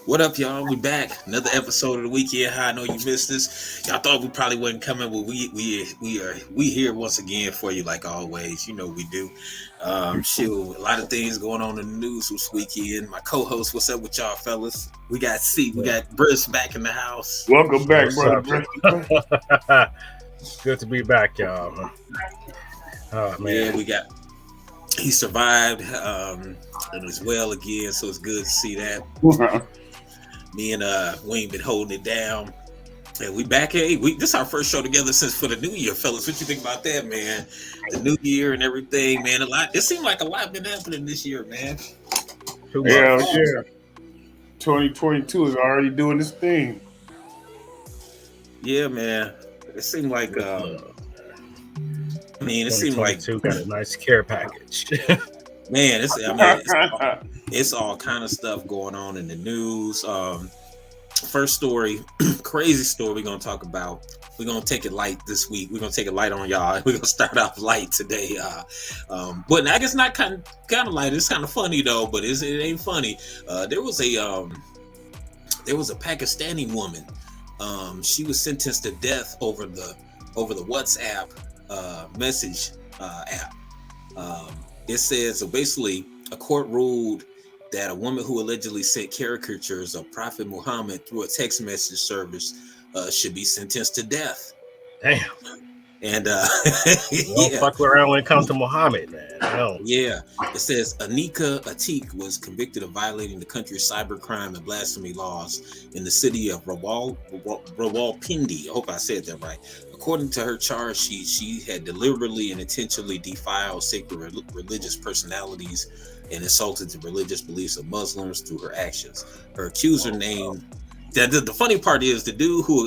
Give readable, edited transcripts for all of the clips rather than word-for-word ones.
What up, y'all? We back. Another episode of the Weekend High. I know you missed this. Y'all thought we probably wasn't coming, but we here once again for you, like always. You know we do. Shoot, a lot of things going on in the news this weekend. My co-host, what's up with y'all, fellas? We got we got Briss back in the house. Welcome back, What's brother. up? Good to be back, y'all. Oh man. Yeah, he survived and is well again, so it's good to see that. Me and we ain't been holding it down. And we back here. This is our first show together since for the new year, fellas. What you think about that, man? The new year and everything, man. It seemed like a lot been happening this year, man. Yeah. 2022 is already doing this thing. Yeah, man. It seemed like it seemed like got a nice care package. Man, it's all kind of stuff going on in the news. First story, crazy story we're gonna talk about. We're gonna take it light this week. We're gonna take it light on y'all. We're gonna start off light today. But I guess not kind of light. It's kind of funny though, but it ain't funny. There was a Pakistani woman. She was sentenced to death over the WhatsApp message app. It says, so basically, a court ruled that a woman who allegedly sent caricatures of Prophet Muhammad through a text message service should be sentenced to death. Damn. And don't fuck around when it comes to Muhammad, man. Yeah. It says Anika Atik was convicted of violating the country's cybercrime and blasphemy laws in the city of Rawalpindi. I hope I said that right. According to her charge sheet, she had deliberately and intentionally defiled sacred religious personalities and insulted the religious beliefs of Muslims through her actions. Her accuser named... The funny part is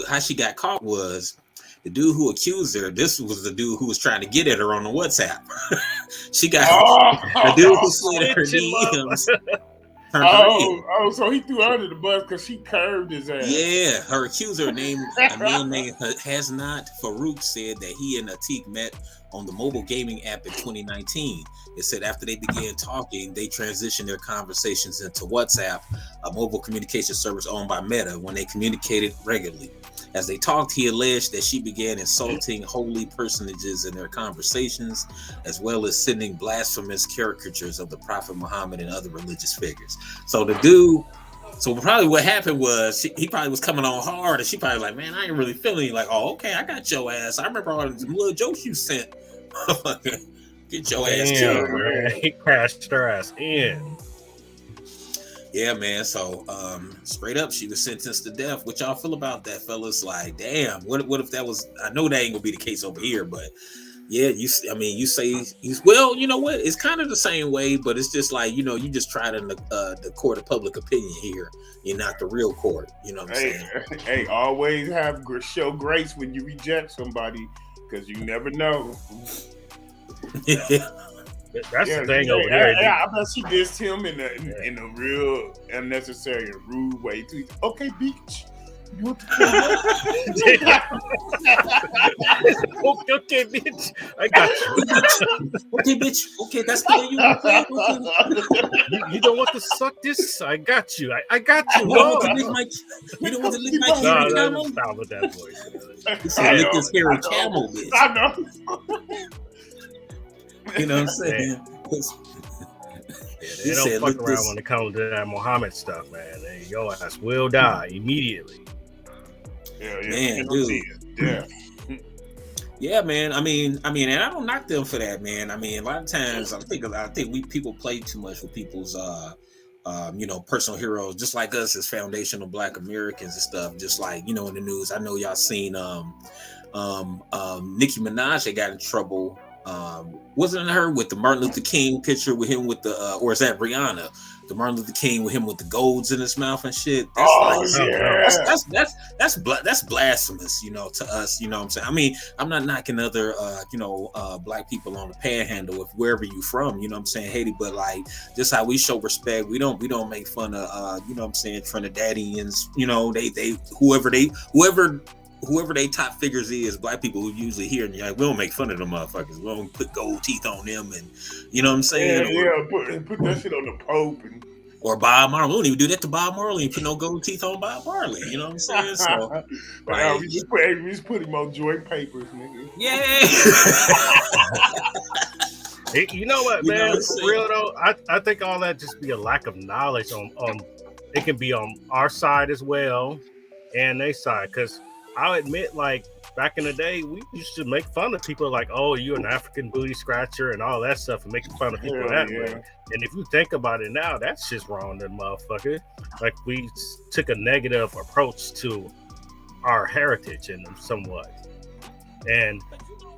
how she got caught was the dude who accused her. This was the dude who was trying to get at her on the WhatsApp. She got the dude who slid her DMs. So he threw her under the bus because she curved his ass. Yeah, her accuser, a man named Hasnat Farouk, said that he and Atik met on the mobile gaming app in 2019. It said after they began talking, they transitioned their conversations into WhatsApp, a mobile communication service owned by Meta, when they communicated regularly. As they talked, he alleged that she began insulting holy personages in their conversations, as well as sending blasphemous caricatures of the Prophet Muhammad and other religious figures. So probably what happened was he probably was coming on hard, and she probably like, man, I ain't really feeling you. Like, oh, okay, I got your ass. I remember all the little jokes you sent. Get your ass killed. Man. He crashed her ass in. Yeah, man. So, straight up, she was sentenced to death. What y'all feel about that, fellas? Like, damn. What if that was? I know that ain't gonna be the case over here, but yeah, you say well, you know what? It's kind of the same way, but it's just like, you just tried in the court of public opinion here. You're not the real court. You know what I'm saying? Hey, always show grace when you reject somebody, because you never know. Yeah. That's the thing over there. I bet she dissed him in a real unnecessary and rude way too. Okay, bitch. You want to Okay, bitch. I got you. Okay, bitch. Okay, that's the way you. You don't want to suck this? I got you. I got you. You don't want to lick my hairy camel? Stop with that voice. You said lick this hairy camel, bitch. I know. You know what I'm saying? They don't fuck around when it comes to that Muhammad stuff, man. Your ass will die immediately. Yeah, man, dude. Yeah. Yeah, man. I mean, and I don't knock them for that, man. I mean, a lot of times I think people play too much with people's personal heroes, just like us as foundational Black Americans and stuff. Just like, in the news, I know y'all seen Nicki Minaj that got in trouble. Wasn't it her with the Martin Luther King picture with him with the or is that Rihanna? The Martin Luther King with him with the golds in his mouth and shit. That's blasphemous, to us. You know what I'm saying? I mean, I'm not knocking other Black people on the panhandle if wherever you from, you know what I'm saying, Haiti, but like just how we show respect, we don't make fun of you know what I'm saying, Trinidadians, they whoever they top figures is, Black people who usually hear, and we don't make fun of them motherfuckers. We don't put gold teeth on them, and you know what I'm saying? Put that shit on the Pope and Or Bob Marley. We don't even do that to Bob Marley. Put no gold teeth on Bob Marley. You know what I'm saying? So, like, we just put him on joint papers, nigga. yeah. You know what, man? For real though, I think all that just be a lack of knowledge on it can be on our side as well and their side. Because I'll admit, like back in the day, we used to make fun of people like, "Oh, you're an African booty scratcher" and all that stuff, and making fun of people that way. And if you think about it now, that's just wrong, that motherfucker. Like we took a negative approach to our heritage in them somewhat, and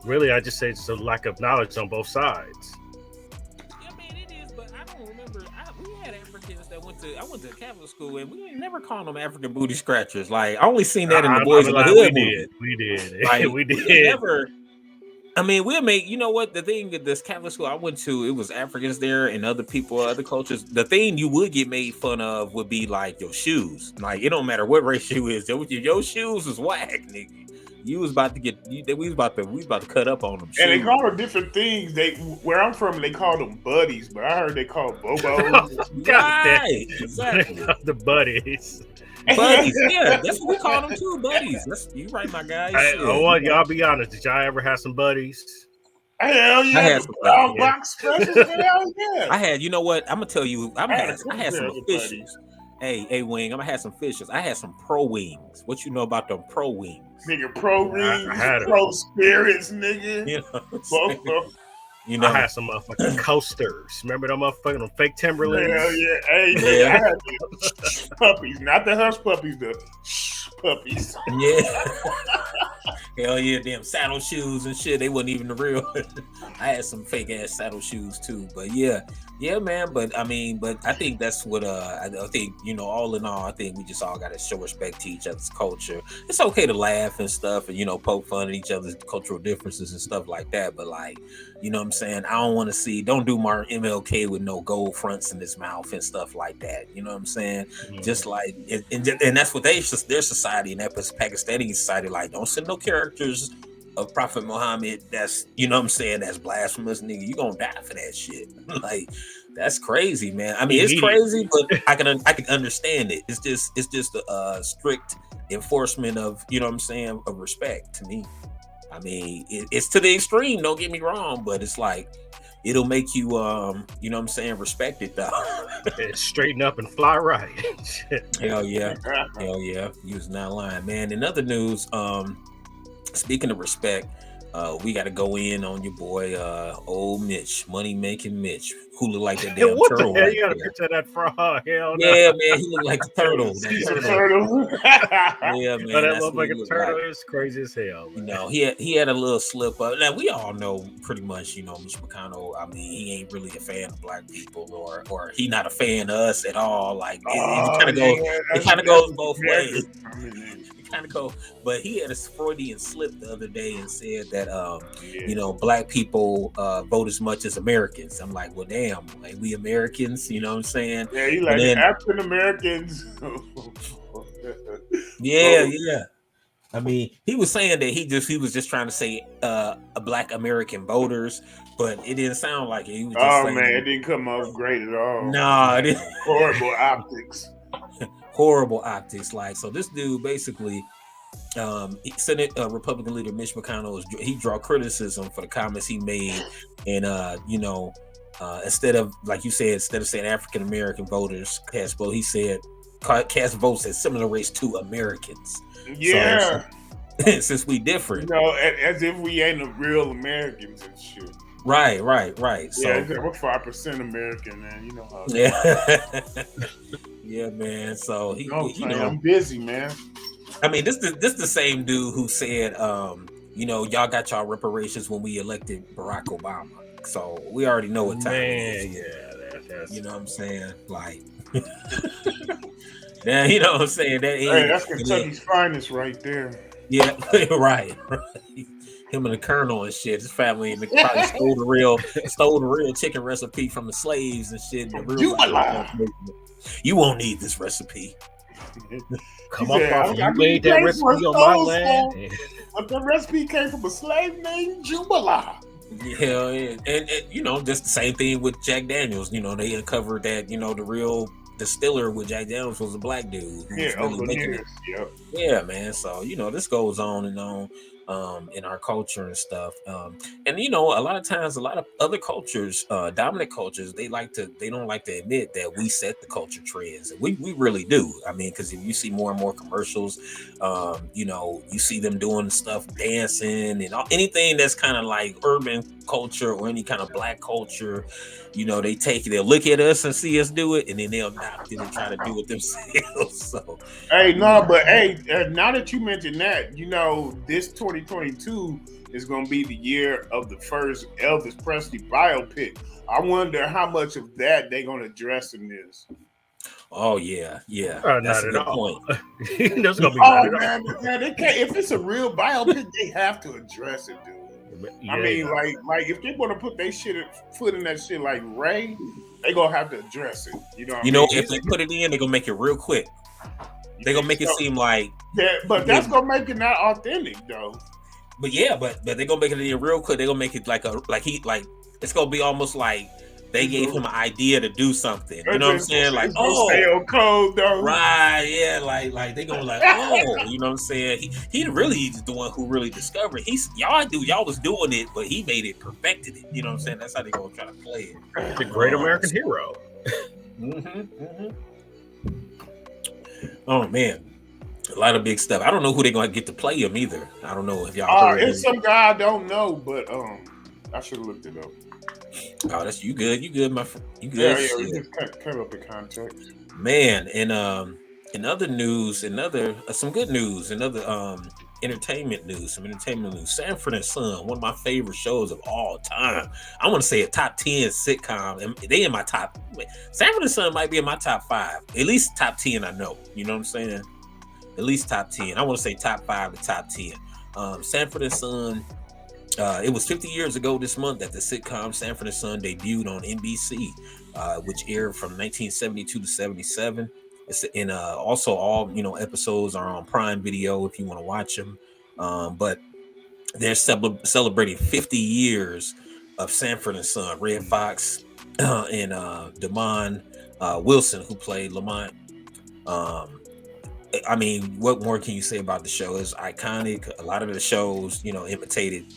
really, I just say it's a lack of knowledge on both sides. Yeah, man, it is, but I don't remember. We had Africans that I went to Catholic school, and we never called them African booty scratchers. Like, I only seen that in the Boys in the Hood movie. We did. Like, we did. Never. I mean, we'll make, you know what, the thing at this Catholic school I went to, it was Africans there and other people, other cultures. The thing you would get made fun of would be like your shoes. Like, it don't matter what race you is. Your shoes was whack, nigga. You was about to get. We was about to cut up on them. And they call them different things. Where I'm from, they call them buddies, but I heard they call bobos. Right, exactly. The buddies. Buddies, yeah, that's what we call them too, buddies. You right, my guy. I want y'all be honest. Did y'all ever have some buddies? Hell yeah! I had some buddies. Box specials. Hell yeah! I had. You know what? I'm gonna tell you. I had some buddies. fishes. Hey, Wing. I'm gonna have some fishes. I had some pro wings. What you know about them pro wings? Nigga, pro rings, I pro spirits, nigga. You know, I had some motherfucking coasters. Remember them motherfucking fake Timberlands? Hell yeah. Hey, I had the puppies, not the hush puppies, the puppies. Yeah. Hell yeah, damn saddle shoes and shit. They wasn't even the real. I had some fake ass saddle shoes too. But yeah, man. But I think that's what I think, all in all, I think we just all gotta show respect to each other's culture. It's okay to laugh and stuff and poke fun at each other's cultural differences and stuff like that. But like, you know what I'm saying? I don't want to see, don't do Martin MLK with no gold fronts in his mouth and stuff like that. You know what I'm saying? Mm-hmm. Just like, and that's what their society and that Pakistani society, like, don't send no characters of Prophet Muhammad that's, you know what I'm saying, that's blasphemous, nigga. You gonna die for that shit. Like, that's crazy, man. I mean, it's crazy, but I can understand it. It's just a strict enforcement of, you know what I'm saying, of respect to me. I mean, it's to the extreme, don't get me wrong, but it's like, it'll make you, you know what I'm saying, respect it, though. Straighten up and fly right. Hell yeah. Hell yeah. You was not lying, man. In other news, speaking of respect, we got to go in on your boy, old Mitch, money making Mitch, who looked like that damn what turtle. The hell? You got a picture of that frog? Hell no. Yeah, man, he looked like the turtle. Turtle. Yeah, man. But that looked like a turtle is crazy as hell. Man. He had a little slip up. Now we all know pretty much, Mitch McConnell. I mean, he ain't really a fan of black people, or he not a fan of us at all. Like it kind of goes both ways. Kind of go, but he had a Freudian slip the other day and said that black people vote as much as Americans. I'm like, well, damn, like we Americans, you know what I'm saying? Yeah, he like African Americans. Yeah. I mean, he was saying that he was just trying to say black American voters, but it didn't sound like it. He was just saying, man, it didn't come off great at all. No, it didn't. Horrible optics. Horrible optics. Like, so this dude basically, Senate Republican leader Mitch McConnell, he draw criticism for the comments he made, and instead of, like you said, instead of saying African American voters cast vote, he said cast votes as similar race to Americans. Yeah. So, since we different, as if we ain't the real Americans and shit. Right. So yeah, we're 5% American, man. You know how. Yeah. Yeah, man. So I'm busy, man. I mean, this the same dude who said, y'all got y'all reparations when we elected Barack Obama. So we already know what time it is. Yeah, that's you know what I'm saying? Like, now you know what I'm saying? That's Kentucky's finest right there. Yeah, right. Him and the Colonel and shit. His family and probably stole the real chicken recipe from the slaves and shit. You won't need this recipe. Come on, you made that recipe on my land. But the recipe came from a slave named Jubala. Yeah, and just the same thing with Jack Daniels. They uncovered that the real distiller with Jack Daniels was a black dude who was really Uncle making Nearest, it. yep. Yeah, man. So this goes on and on in our culture and stuff. And a lot of times, a lot of other cultures, dominant cultures, they don't like to admit that we set the culture trends. And we really do. I mean, because if you see more and more commercials, you see them doing stuff, dancing and anything that's kind of like urban culture or any kind of black culture. They'll look at us and see us do it, and then they'll adopt it and try to do it themselves. So, hey, no, but hey, now that you mentioned that, this 2022 is going to be the year of the first Elvis Presley biopic. I wonder how much of that they're going to address in this. Oh yeah, that's not a at good all. point. There's gonna be not man, at all. man, they can't. If it's a real biopic, they have to address it, dude. Yeah, I mean, like if they want to put their foot in that shit like Ray, they gonna have to address it. If they put it in, they're gonna make it real quick. They're gonna make it seem like but that's gonna make it not authentic though. But they're gonna make it in real quick. They're gonna make it like it's gonna be almost like they gave him an idea to do something. You know what I'm saying? Like, stay on code though. Right, yeah, like they gonna like, oh, you know what I'm saying? He really is the one who really discovered it. Y'all was doing it, but he made it, perfected it. You know what I'm saying? That's how they gonna try to play it. The great American hero. Oh man. A lot of big stuff. I don't know who they're gonna get to play him either. I don't know if y'all heard it's some guy I don't know, but I should have looked it up. Oh, that's you good. You good, my friend. You good. Yeah, we just cut up the context. Man, and in other news, some good news, another entertainment news, Sanford and Son, one of my favorite shows of all time. I want to say a top 10 sitcom. And they in my top. Sanford and Son might be in my top 5, at least top 10. I know. You know what I'm saying? At least top 10. I want to say top 5 to top 10. Sanford and Son. It was 50 years ago this month that the sitcom Sanford and Son debuted on NBC, which aired from 1972 to 77. And also all episodes are on Prime Video if you want to watch them. But they're celebrating 50 years of Sanford and Son. Red Fox and Damon Wilson, who played Lamont. I mean, what more can you say about the show? It's iconic. A lot of the shows, imitated,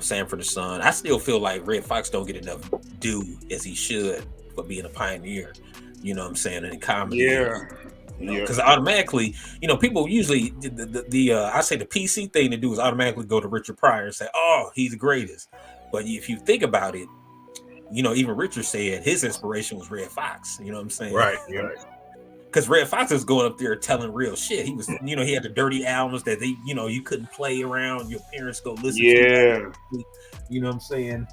Sanford and Son. I still feel like Red Fox don't get enough due as he should for being a pioneer. You know what I'm saying? In comedy. Yeah. Because automatically, people usually I say the PC thing to do is automatically go to Richard Pryor and say, "Oh, he's the greatest." But if you think about it, even Richard said his inspiration was Red Fox. You know what I'm saying? Right. Yeah. Because Red Fox was going up there telling real shit. He was, he had the dirty albums that you couldn't play around. Your parents go listen to. Yeah. You know what I'm saying?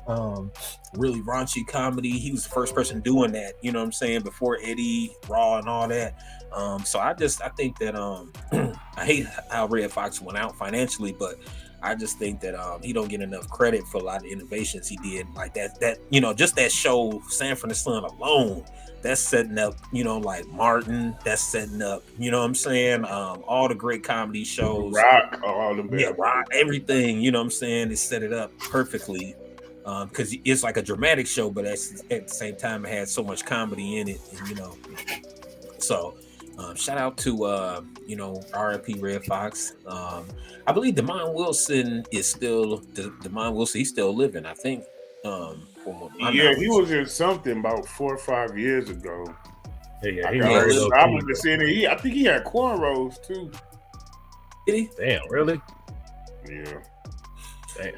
Really raunchy comedy. He was the first person doing that. You know what I'm saying? Before Eddie, Raw, and all that. So I think that I hate how Red Fox went out financially, but I just think that he don't get enough credit for a lot of innovations he did. Like that just that show Sanford and Son alone. That's setting up, like Martin. That's setting up, you know what I'm saying? All the great comedy shows. Rock, all them. Yeah, Rock, everything, you know what I'm saying? It set it up perfectly. Because it's like a dramatic show, but at the same time, it had so much comedy in it. And, so shout out to, R.I.P. Red Fox. I believe Damon Wilson is still, he's still living, I think. He was in something about 4 or 5 years ago. Yeah, I remember seeing it. I think he had cornrows too. Did he? Damn, really? Yeah. Damn.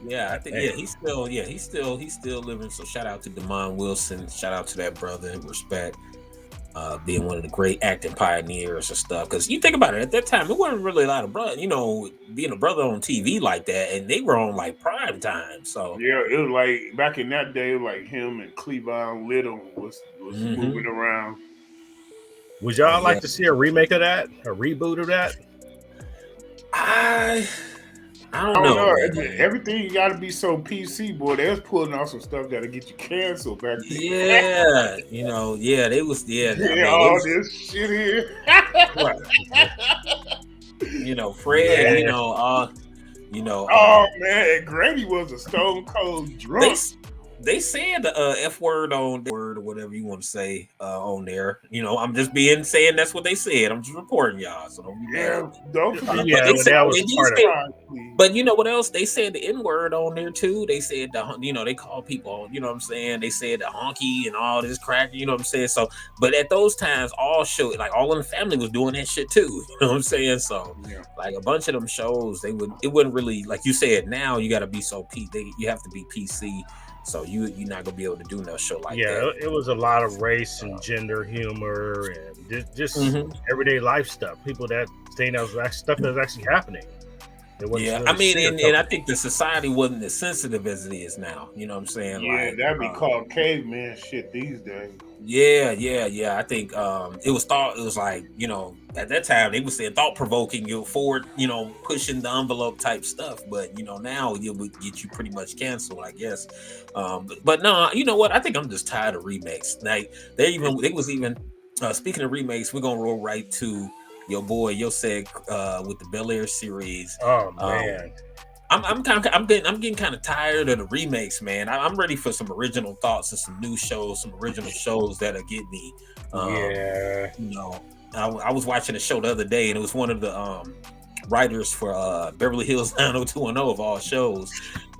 Yeah, I think he's still living. So shout out to Damon Wilson. Shout out to that brother. Respect. Being one of the great acting pioneers and stuff. Because you think about it, at that time, it wasn't really a lot of brother, being a brother on TV like that, and they were on like prime time. So yeah, it was like back in that day, like him and Cleavon Little was moving around. Would y'all like to see a remake of that, a reboot of that? I don't know. Everything got to be so PC, boy. They was pulling off some stuff that'll get you canceled back then. Yeah, they was this shit here. Fred, oh man, Grady was a stone cold drunk. they said the F word on word or whatever you want to say on there. You know, I'm just saying that's what they said. I'm just reporting y'all, so don't be mad. Don't forget. Yeah, they said, that was part of it. But you know what else? They said the N word on there too. They said they call people, you know what I'm saying? They said the honky and all this crack, you know what I'm saying? So, but at those times, All in the Family was doing that shit too. You know what I'm saying? So, like a bunch of them shows, it wouldn't really, like you said. Now you got to be you have to be PC. So you're not gonna be able to do no show like that. Yeah, it was a lot of race and gender humor and just everyday life stuff. People that saying that was stuff that was actually happening. Yeah, I mean, and I think the society wasn't as sensitive as it is now. You know what I'm saying? Yeah, like, that'd be called caveman shit these days. Yeah. I think it was like, you know, at that time they were saying thought provoking, forward, you know, pushing the envelope type stuff. But you know, now it would get you pretty much canceled, I guess. But no, you know what? I think I'm just tired of remakes. Like they was even speaking of remakes, we're gonna roll right to your boy Yoseg with the Bel Air series. Oh man. I'm getting kind of tired of the remakes, man. I'm ready for some original thoughts and some new shows, some original shows that'll get me. Yeah. You know, I was watching a show the other day, and it was one of the writers for Beverly Hills 90210 of all shows.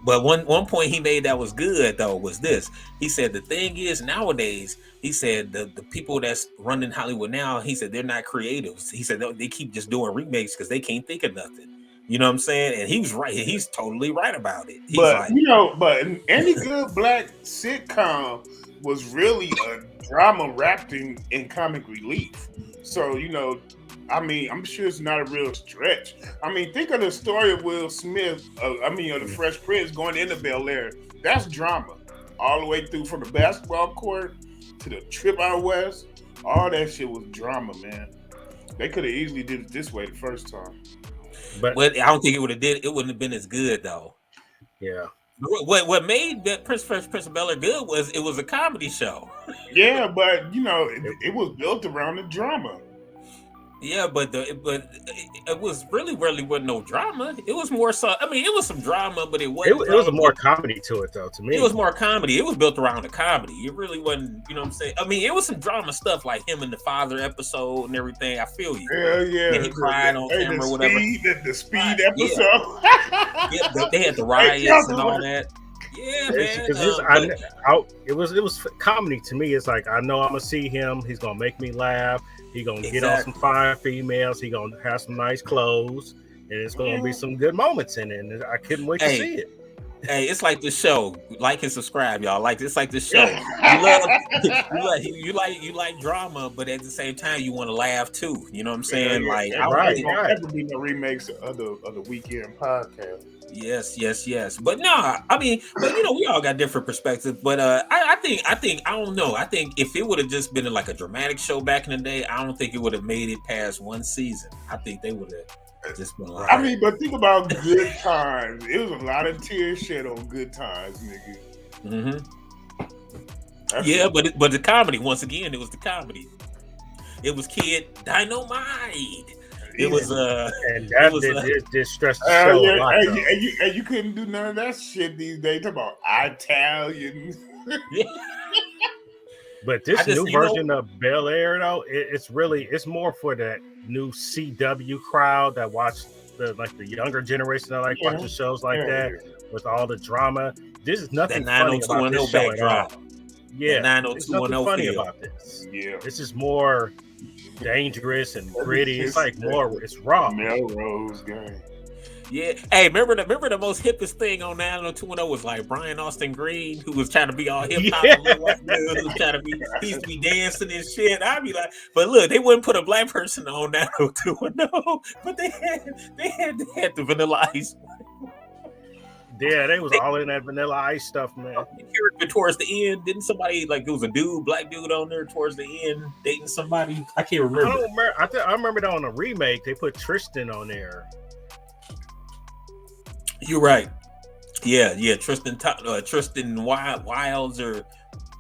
But one point he made that was good though was this. He said the thing is nowadays, he said the people that's running Hollywood now, he said they're not creatives. He said they keep just doing remakes because they can't think of nothing. You know what I'm saying? And he was right. He's totally right about it. He's but but any good black sitcom was really a drama wrapped in comic relief. So, you know, I mean, I'm sure it's not a real stretch. I mean, think of the story of Will Smith, of the Fresh Prince going into Bel Air. That's drama. All the way through from the basketball court to the trip out west. All that shit was drama, man. They could have easily did it this way the first time. But I don't think it would have it wouldn't have been as good though. Yeah. What made that Prince of Bel Air good was it was a comedy show. Yeah, but you know, it was built around the drama. Yeah, but it was really wasn't no drama. It was more so. I mean, it was some drama, but it wasn't. It was more comedy to it, though. To me, it was more comedy. It was built around the comedy. It really wasn't. You know what I'm saying? I mean, it was some drama stuff like him and the father episode and everything. I feel you. Yeah. And he cried on camera, or whatever. The speed episode. Yeah, they had the riots and all that. Yeah, man. It was comedy to me. It's like I know I'm gonna see him. He's gonna make me laugh. He's gonna get on some fine females. He's gonna have some nice clothes, and it's gonna be some good moments in it. And I couldn't wait to see it. Hey, it's like the show. Like and subscribe, y'all. It's like the show. You like drama, but at the same time, you want to laugh too. You know what I'm saying? Yeah, like, right. Never be no remakes of the Weekend podcast. Yes. But nah, I mean, but you know, we all got different perspectives. But I think I don't know. I think if it would have just been like a dramatic show back in the day, I don't think it would have made it past one season. I think they would have just been like. I mean, but think about Good Times. It was a lot of tears shed on Good Times, nigga. Yeah, but the comedy, once again, it was the comedy. It was Kid Dynamite. It was and that did stress the show a lot. And you couldn't do none of that shit these days. Talk about Italian. But this new version of Bel Air, though, it's more for that new CW crowd that watch the younger generation that like watching shows like that with all the drama. This is nothing funny about this show at all. Yeah, there's nothing funny about this. Yeah, this is more dangerous and gritty. It's like it's raw. Melrose Gang. Yeah. Hey, remember the most hippest thing on 90210 was like Brian Austin Green, who was trying to be all hip hop. He used to be dancing and shit. I'd be like, but look, they wouldn't put a black person on 90210, but they had the Vanilla Ice. Yeah, they was all in that Vanilla Ice stuff, man. Towards the end, didn't somebody like it was a black dude on there towards the end dating somebody? I can't remember. I remember that on a remake. They put Tristan on there. You're right. Yeah. Tristan Wilds or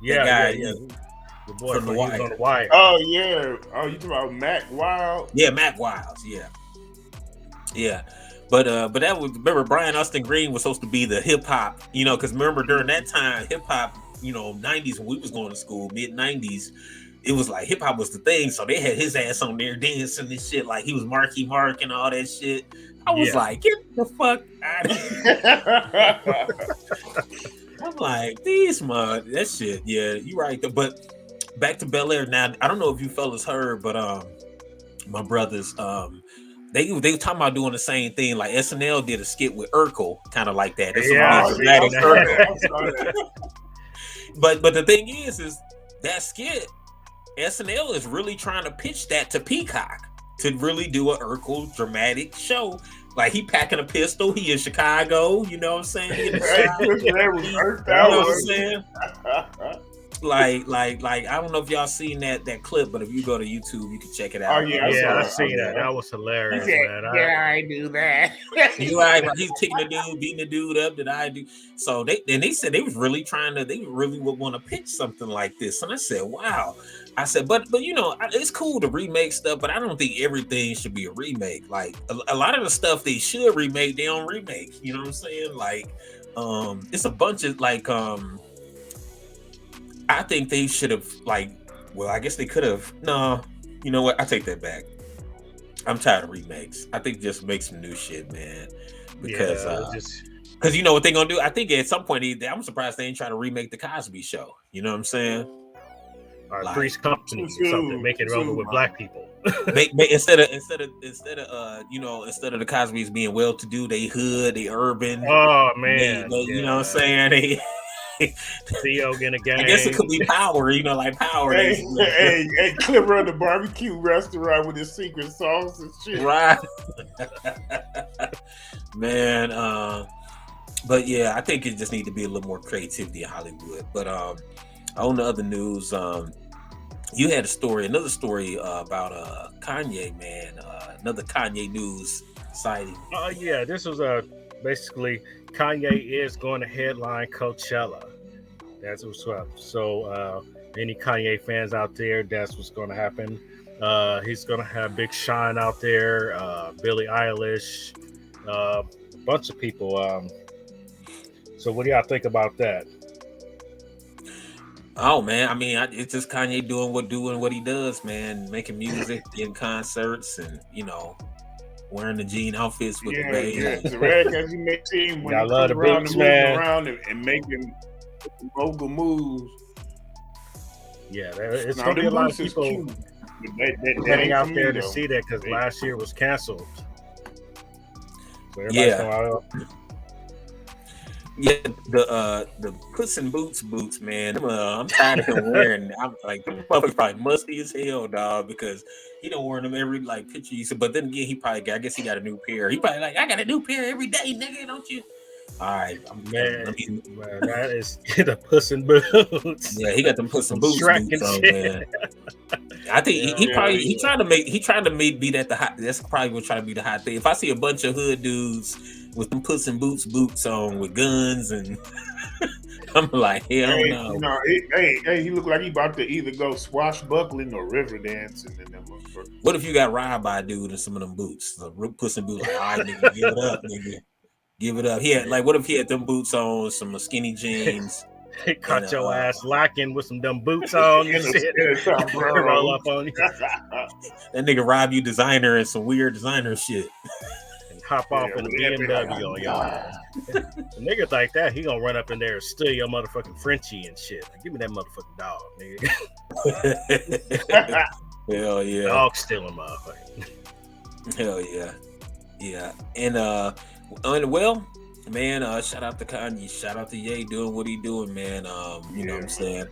guy, the boy from the Wire. Oh yeah. Oh, you talking about Mac Wild? Yeah, Mac Wilds. Yeah. But that was, remember, Brian Austin Green was supposed to be the hip hop, because remember during that time, hip hop, 90s when we was going to school, mid 90s, it was like hip hop was the thing. So they had his ass on there dancing and shit, like he was Marky Mark and all that shit. I was like, get the fuck out of here. I'm like, that shit. Yeah, you right. But back to Bel Air. Now, I don't know if you fellas heard, but my brothers, they were talking about doing the same thing. Like SNL did a skit with Urkel, kind of like that. But the thing is that skit, SNL is really trying to pitch that to Peacock to really do a Urkel dramatic show. Like he packing a pistol, he in Chicago, you know what I'm saying? Like I don't know if y'all seen that clip, but if you go to YouTube, you can check it out. Oh yeah, I seen that. That was hilarious, man. I do that. He's kicking the dude, beating the dude up. Did I do? So they said they really would want to pitch something like this, and I said, wow. I said, but it's cool to remake stuff, but I don't think everything should be a remake. Like a lot of the stuff they should remake, they don't remake. You know what I'm saying? Like, it's a bunch of like, I think they should have I guess they could have. No, you know what? I take that back. I'm tired of remakes. I think just make some new shit, man. Because you know what they're gonna do? I think at some point I'm surprised they ain't trying to remake the Cosby Show. You know what I'm saying? Or Three's Company or something, make it over with black people. instead of the Cosby's being well-to-do, they hood, they urban. Oh man, you know what I'm saying? Theo in a gang. I guess it could be Power, like Power. Hey, Clipper on the barbecue restaurant with his secret sauce and shit. Right, man. But yeah, I think it just need to be a little more creativity in Hollywood. But on the other news, you had another story about Kanye, man. Another Kanye news sighting. Yeah, this was basically Kanye is going to headline Coachella. That's what's up. So any Kanye fans out there, that's what's going to happen. He's going to have Big Sean out there, Billie Eilish, a bunch of people. So what do y'all think about that? Oh man, I mean, it's just Kanye doing what he does, man, making music, in concerts, and wearing the jean outfits with the baby. Yeah, the rag as you make team when I love the boots, man. Around and making mogul moves. Yeah, it's gonna be a lot of people heading out there to see that because last year was canceled. So yeah, the Puss in Boots, man. I'm tired of him wearing. I'm like, the motherfucker's probably musty as hell, dog, because he don't wear them every picture you see. But then again, I guess he got a new pair. He probably I got a new pair every day, nigga, don't you? All right, man, that is the Puss in Boots. Yeah, he got them Puss in Boots on, man. I think he trying to make be that the hot. That's probably what trying to be the hot thing. If I see a bunch of hood dudes with them Puss in boots on with guns, and I'm like, hell no. He look like he about to either go swashbuckling or river dancing. What if you got robbed by a dude in some of them boots? The Puss in Boots, like, all right, nigga, give it up, nigga. Give it up. What if he had them boots on, some skinny jeans? He caught your ass locking with some dumb boots on and shit. Roll up on you. That nigga rob you designer and some weird designer shit. And hop off in a BMW on y'all. A nigga like that, he gonna run up in there and steal your motherfucking Frenchie and shit. Like, give me that motherfucking dog, nigga. Hell yeah. Dog stealing motherfucker. Hell yeah. Yeah. And well, man, shout out to Kanye, shout out to Ye doing what he doing, man. You know what I'm saying?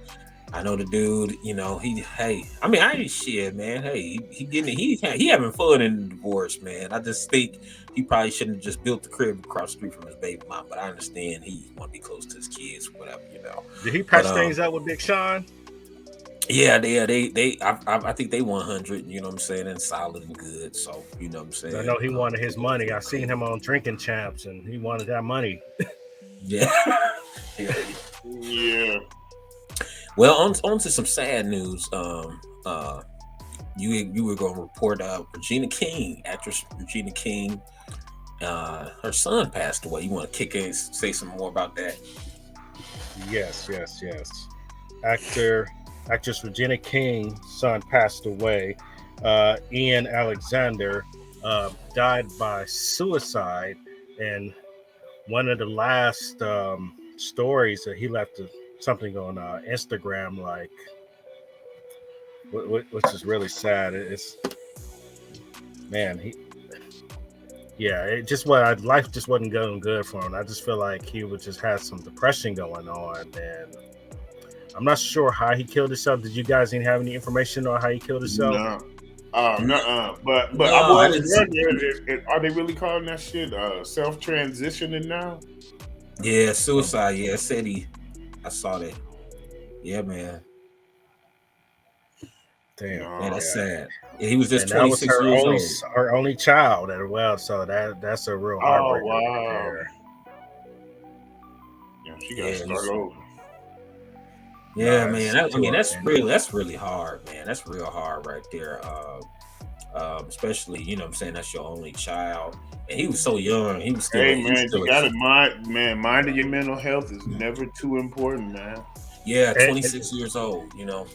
I know the dude, I ain't shit, man. Hey, he having fun in the divorce, man. I just think he probably shouldn't have just built the crib across the street from his baby mom, but I understand he want to be close to his kids, whatever, Did he patch things up with Big Sean? Yeah, I think they 100, you know what I'm saying, and solid and good. So, you know what I'm saying. I know he wanted his money. I seen him on Drinking Champs, and he wanted that money. Yeah. Yeah. Well, on to some sad news. You were going to report Regina King, actress Regina King. her son passed away. You want to kick in, say some more about that? Yes. Actor, Actress Regina King's son passed away. Ian Alexander died by suicide, and one of the last stories that he left something on Instagram, like, which is really sad. It's man, it just what life just wasn't going good for him. I just feel like he would just had some depression going on, and I'm not sure how he killed himself. Did you guys even have any information on how he killed himself? No. But No, I I was didn't see. wondering, are they really calling that shit self transitioning now? Yeah, suicide. Yeah, said he. I saw that. Yeah, man. Damn, Man, No. that's sad. Yeah, he was just and that was 26 years old. her only child as well. So that's a real Oh heartbreaker right wow. there. Yeah, she got to Yeah, start over. yeah, Nah, man. it's too That's really hard, man. That's real hard right there. Especially, you know what I'm saying, that's your only child. And he was so young. Hey He's man, still you gotta minding your mental health is never too important, man. yeah, and, 26 years old, you know.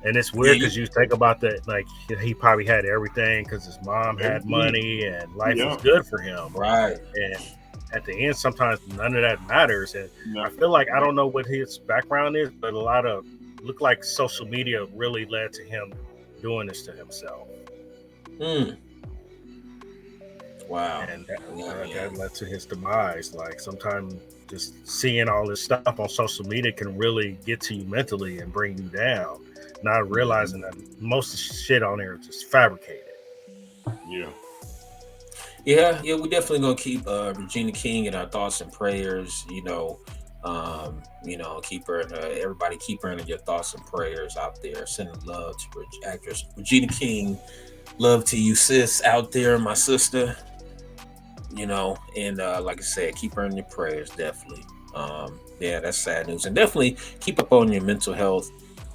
and it's Yeah, weird because you think about that, like he probably had everything because his mom had Everything. money and life was Yeah. good for him. right. And at the end, sometimes none of that matters. And No. I feel like I don't know what his background is, but a lot of look like social media really led to him doing this to himself. Mm. Wow. And Yeah, that man. led to his demise. Like sometimes just seeing all this stuff on social media can really get to you mentally and bring you down, not realizing that most of the shit on there is just fabricated. Yeah. Yeah, we definitely gonna keep Regina King in our thoughts and prayers. Keep her in everybody keep her in your thoughts and prayers out there. Sending love to actress Regina King. Love to you, sis, out there, my sister. And like I said, keep her in your prayers, definitely. Yeah, that's sad news, and definitely keep up on your mental health.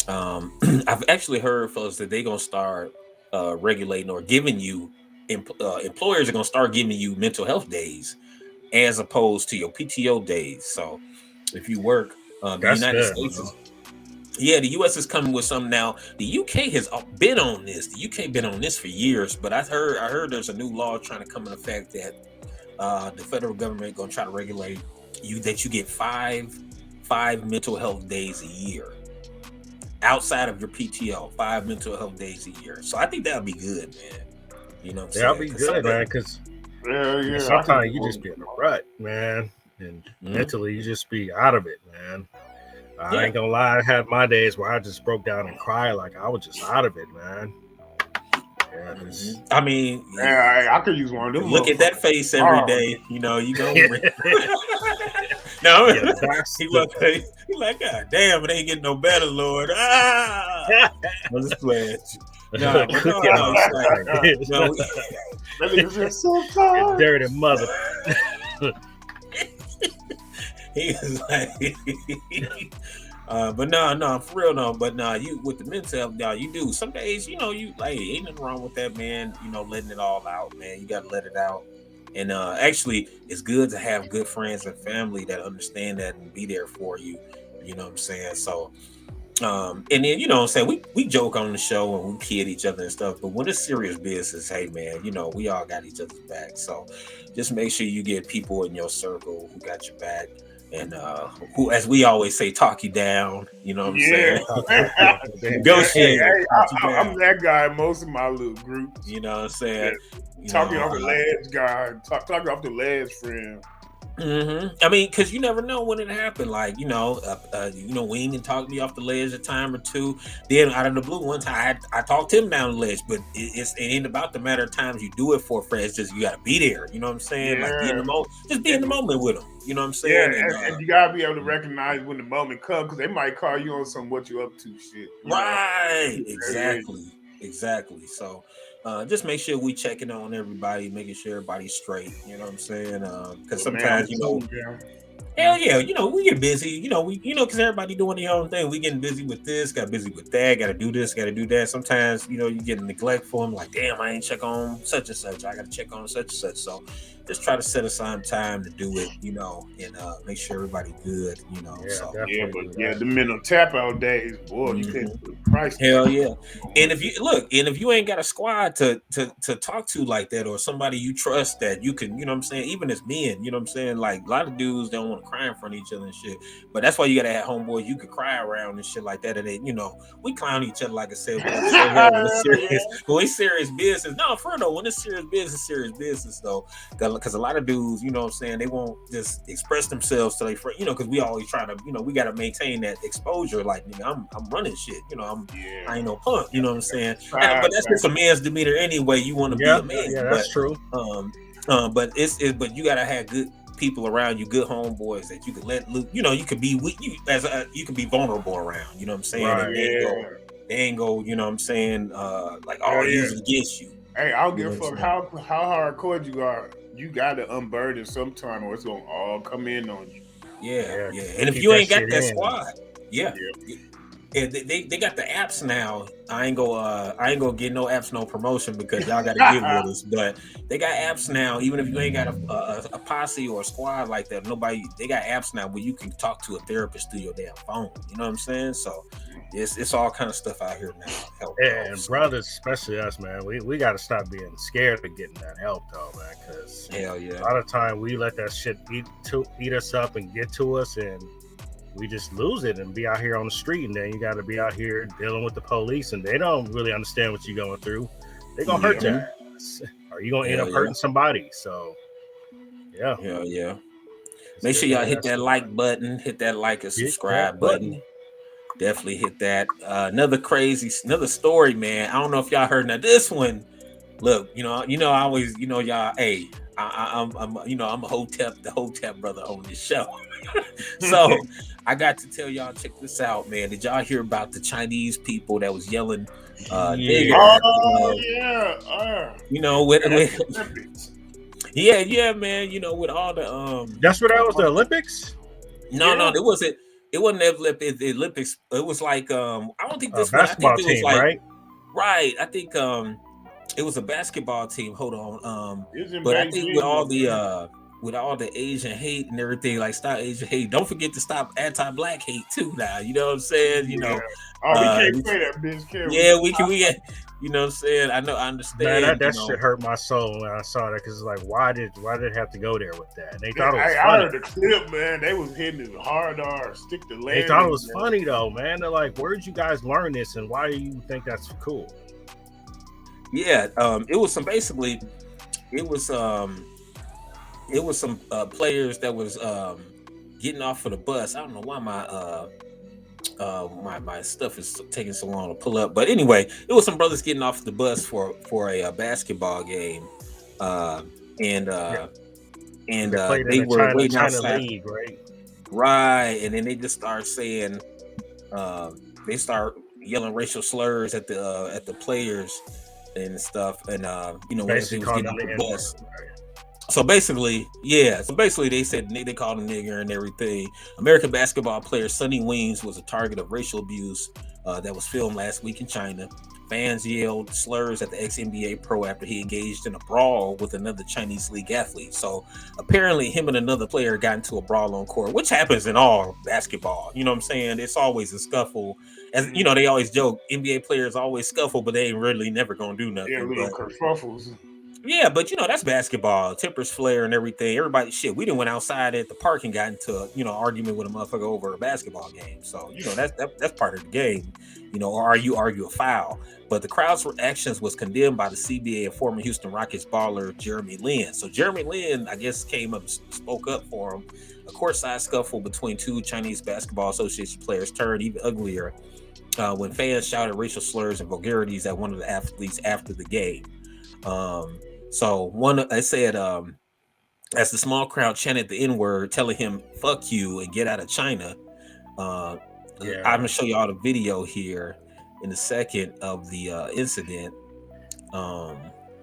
I've actually heard, fellas, that they're gonna start regulating or giving you employers are gonna start giving you mental health days as opposed to your PTO days. So if you work, the That's United good, States bro. is yeah, the US is coming with some now. The UK has been on this. The UK been on this for years, but I heard there's a new law trying to come in effect that the federal government gonna try to regulate you that you get five mental health days a year outside of your PTO. 5 mental health days a year. So I think that'll be good, man. You know what I'm That'll saying? be 'Cause good, man. Because Yeah. sometimes you just be in a rut, man, and mentally you just be out of it, man. I ain't gonna lie, I had my days where I just broke down and cried, like I was just out of it, man. Yeah, I mean, I could use one of them. look at that face every day. You know, you go. No, yeah, he like, God damn, it ain't getting no better, Lord. I'm just playing. No, but no, it's like, no. That nigga just so tired. Dirty mother. He was like, but no, for real, no. But no, you with the mental health, no, you do. Some days, you like, ain't nothing wrong with that, man. Letting it all out, man. You gotta let it out. And actually, it's good to have good friends and family that understand that and be there for you. You know what I'm saying? So, and then what I'm saying, we joke on the show and we kid each other and stuff, but when it's serious business, hey man, we all got each other's back. So just make sure you get people in your circle who got your back and who, as we always say, talk you down. You know what I'm saying? Negotiate. I'm that guy in most of my little groups. You know what I'm saying? Talking off the ledge guy, talking off the ledge friend. I mean, because you never know when it happened. Like, Wing and talked me off the ledge a time or two. Then out of the blue, one time I talked him down the ledge. But it ain't about the matter of times you do it for friends. Just you got to be there. You know what I'm saying? Yeah. Like be in the moment. Just be in the moment with them. You know what I'm saying? Yeah, and you gotta be able to recognize when the moment comes because they might call you on some what you up to shit. Right? Exactly. So. Just make sure we checking on everybody, making sure everybody's straight. You know what I'm saying? Because sometimes, Hell yeah, we get busy. Because everybody doing their own thing. We getting busy with this, got busy with that, got to do this, got to do that. Sometimes, you get neglectful. I'm like, damn, I ain't check on such and such. I got to check on such and such. So just try to set aside time to do it, and make sure everybody good, So yeah, but the mental tap out days, boy, you can't put a price. Hell yeah. And if you ain't got a squad to talk to like that, or somebody you trust that you can, you know what I'm saying, even as men, you know what I'm saying, like a lot of dudes don't want to cry in front of each other and shit, but that's why you gotta have homeboys you could cry around and shit like that. And then, we clown each other, like I said, when it's serious business. No, for real though, when it's serious business though, because a lot of dudes, you know what I'm saying, they won't just express themselves to their friend, because we always try to, we gotta maintain that exposure, like, nigga, I'm running shit, I ain't no punk, you know what I'm saying? But that's just a man's demeanor anyway. You want to be a man. Yeah, that's true. But but you gotta have good people around you, good homeboys that you can let loose. You could be with you you can be vulnerable around. You know what I'm saying? Right, and they ain't go. You know what I'm saying? Like all use it against you. Hey, I don't give a fuck how hardcore you are. You gotta unburden sometime, or it's gonna all come in on you. Yeah. And if you ain't got that squad, yeah. Yeah, they got the apps now. I ain't gonna get no apps, no promotion, because y'all got to get with us. But they got apps now. Even if you ain't got a posse or a squad like that, they got apps now where you can talk to a therapist through your damn phone. You know what I'm saying? So it's all kind of stuff out here now. Help and brothers, especially us, man, we got to stop being scared of getting that help, though, man. Because hell yeah, a lot of time we let that shit eat us up and get to us, and we just lose it and be out here on the street, and then you got to be out here dealing with the police, and they don't really understand what you're going through. They're going to hurt your ass, or you're going to end up hurting somebody. So, yeah. Hell yeah. Make sure y'all hit that like button, hit that like and subscribe button. Definitely hit that. Another story, man. I don't know if y'all heard. Now this one, look, I always, y'all, hey, I'm a the Hotep brother on this show. So I got to tell y'all, check this out, man. Did y'all hear about the Chinese people that was yelling? With all the That's what that was, the Olympics. No, it wasn't. It wasn't the Olympics. It was like I don't think this basketball team, was like, right. I think it was a basketball team. Hold on, but I think with all the Asian hate and everything, like stop Asian hate. Don't forget to stop anti-black hate too. Now, you know what I'm saying? We can't play that bitch. We can. You know what I'm saying? I understand. Man, that shit hurt my soul when I saw that, because it's like, why did it have to go there with that? And they thought it was funny. I heard the clip, man. They was hitting it hard, stick the leg. They thought it was funny though, man. They're like, where'd you guys learn this, and why do you think that's cool? Yeah, it was some players that was getting off for the bus. I don't know why my stuff is taking so long to pull up, but anyway, it was some brothers getting off the bus for a basketball game, and they were waiting outside, league, right? And then they just start saying, they start yelling racial slurs at the players and stuff, and when they was getting off the bus. So basically, they said they called him nigger and everything. American basketball player Sonny Weems was a target of racial abuse that was filmed last week in China. Fans yelled slurs at the ex-NBA pro after he engaged in a brawl with another Chinese league athlete. So apparently him and another player got into a brawl on court, which happens in all basketball. You know what I'm saying? It's always a scuffle. As you know, they always joke, NBA players always scuffle, but they ain't really never gonna do nothing. Yeah, little kerfuffles. Yeah, but that's basketball. Tempers flare and everything. Everybody, we done went outside at the park and got into argument with a motherfucker over a basketball game. So that's part of the game. Or you argue a foul. But the crowd's reactions was condemned by the CBA and former Houston Rockets baller Jeremy Lin. So Jeremy Lin, I guess, came up and spoke up for him. A courtside scuffle between two Chinese Basketball Association players turned even uglier when fans shouted racial slurs and vulgarities at one of the athletes after the game. So I said, as the small crowd chanted the N-word, telling him "fuck you" and "get out of China." I'm gonna show you all the video here in a second of the incident. Y'all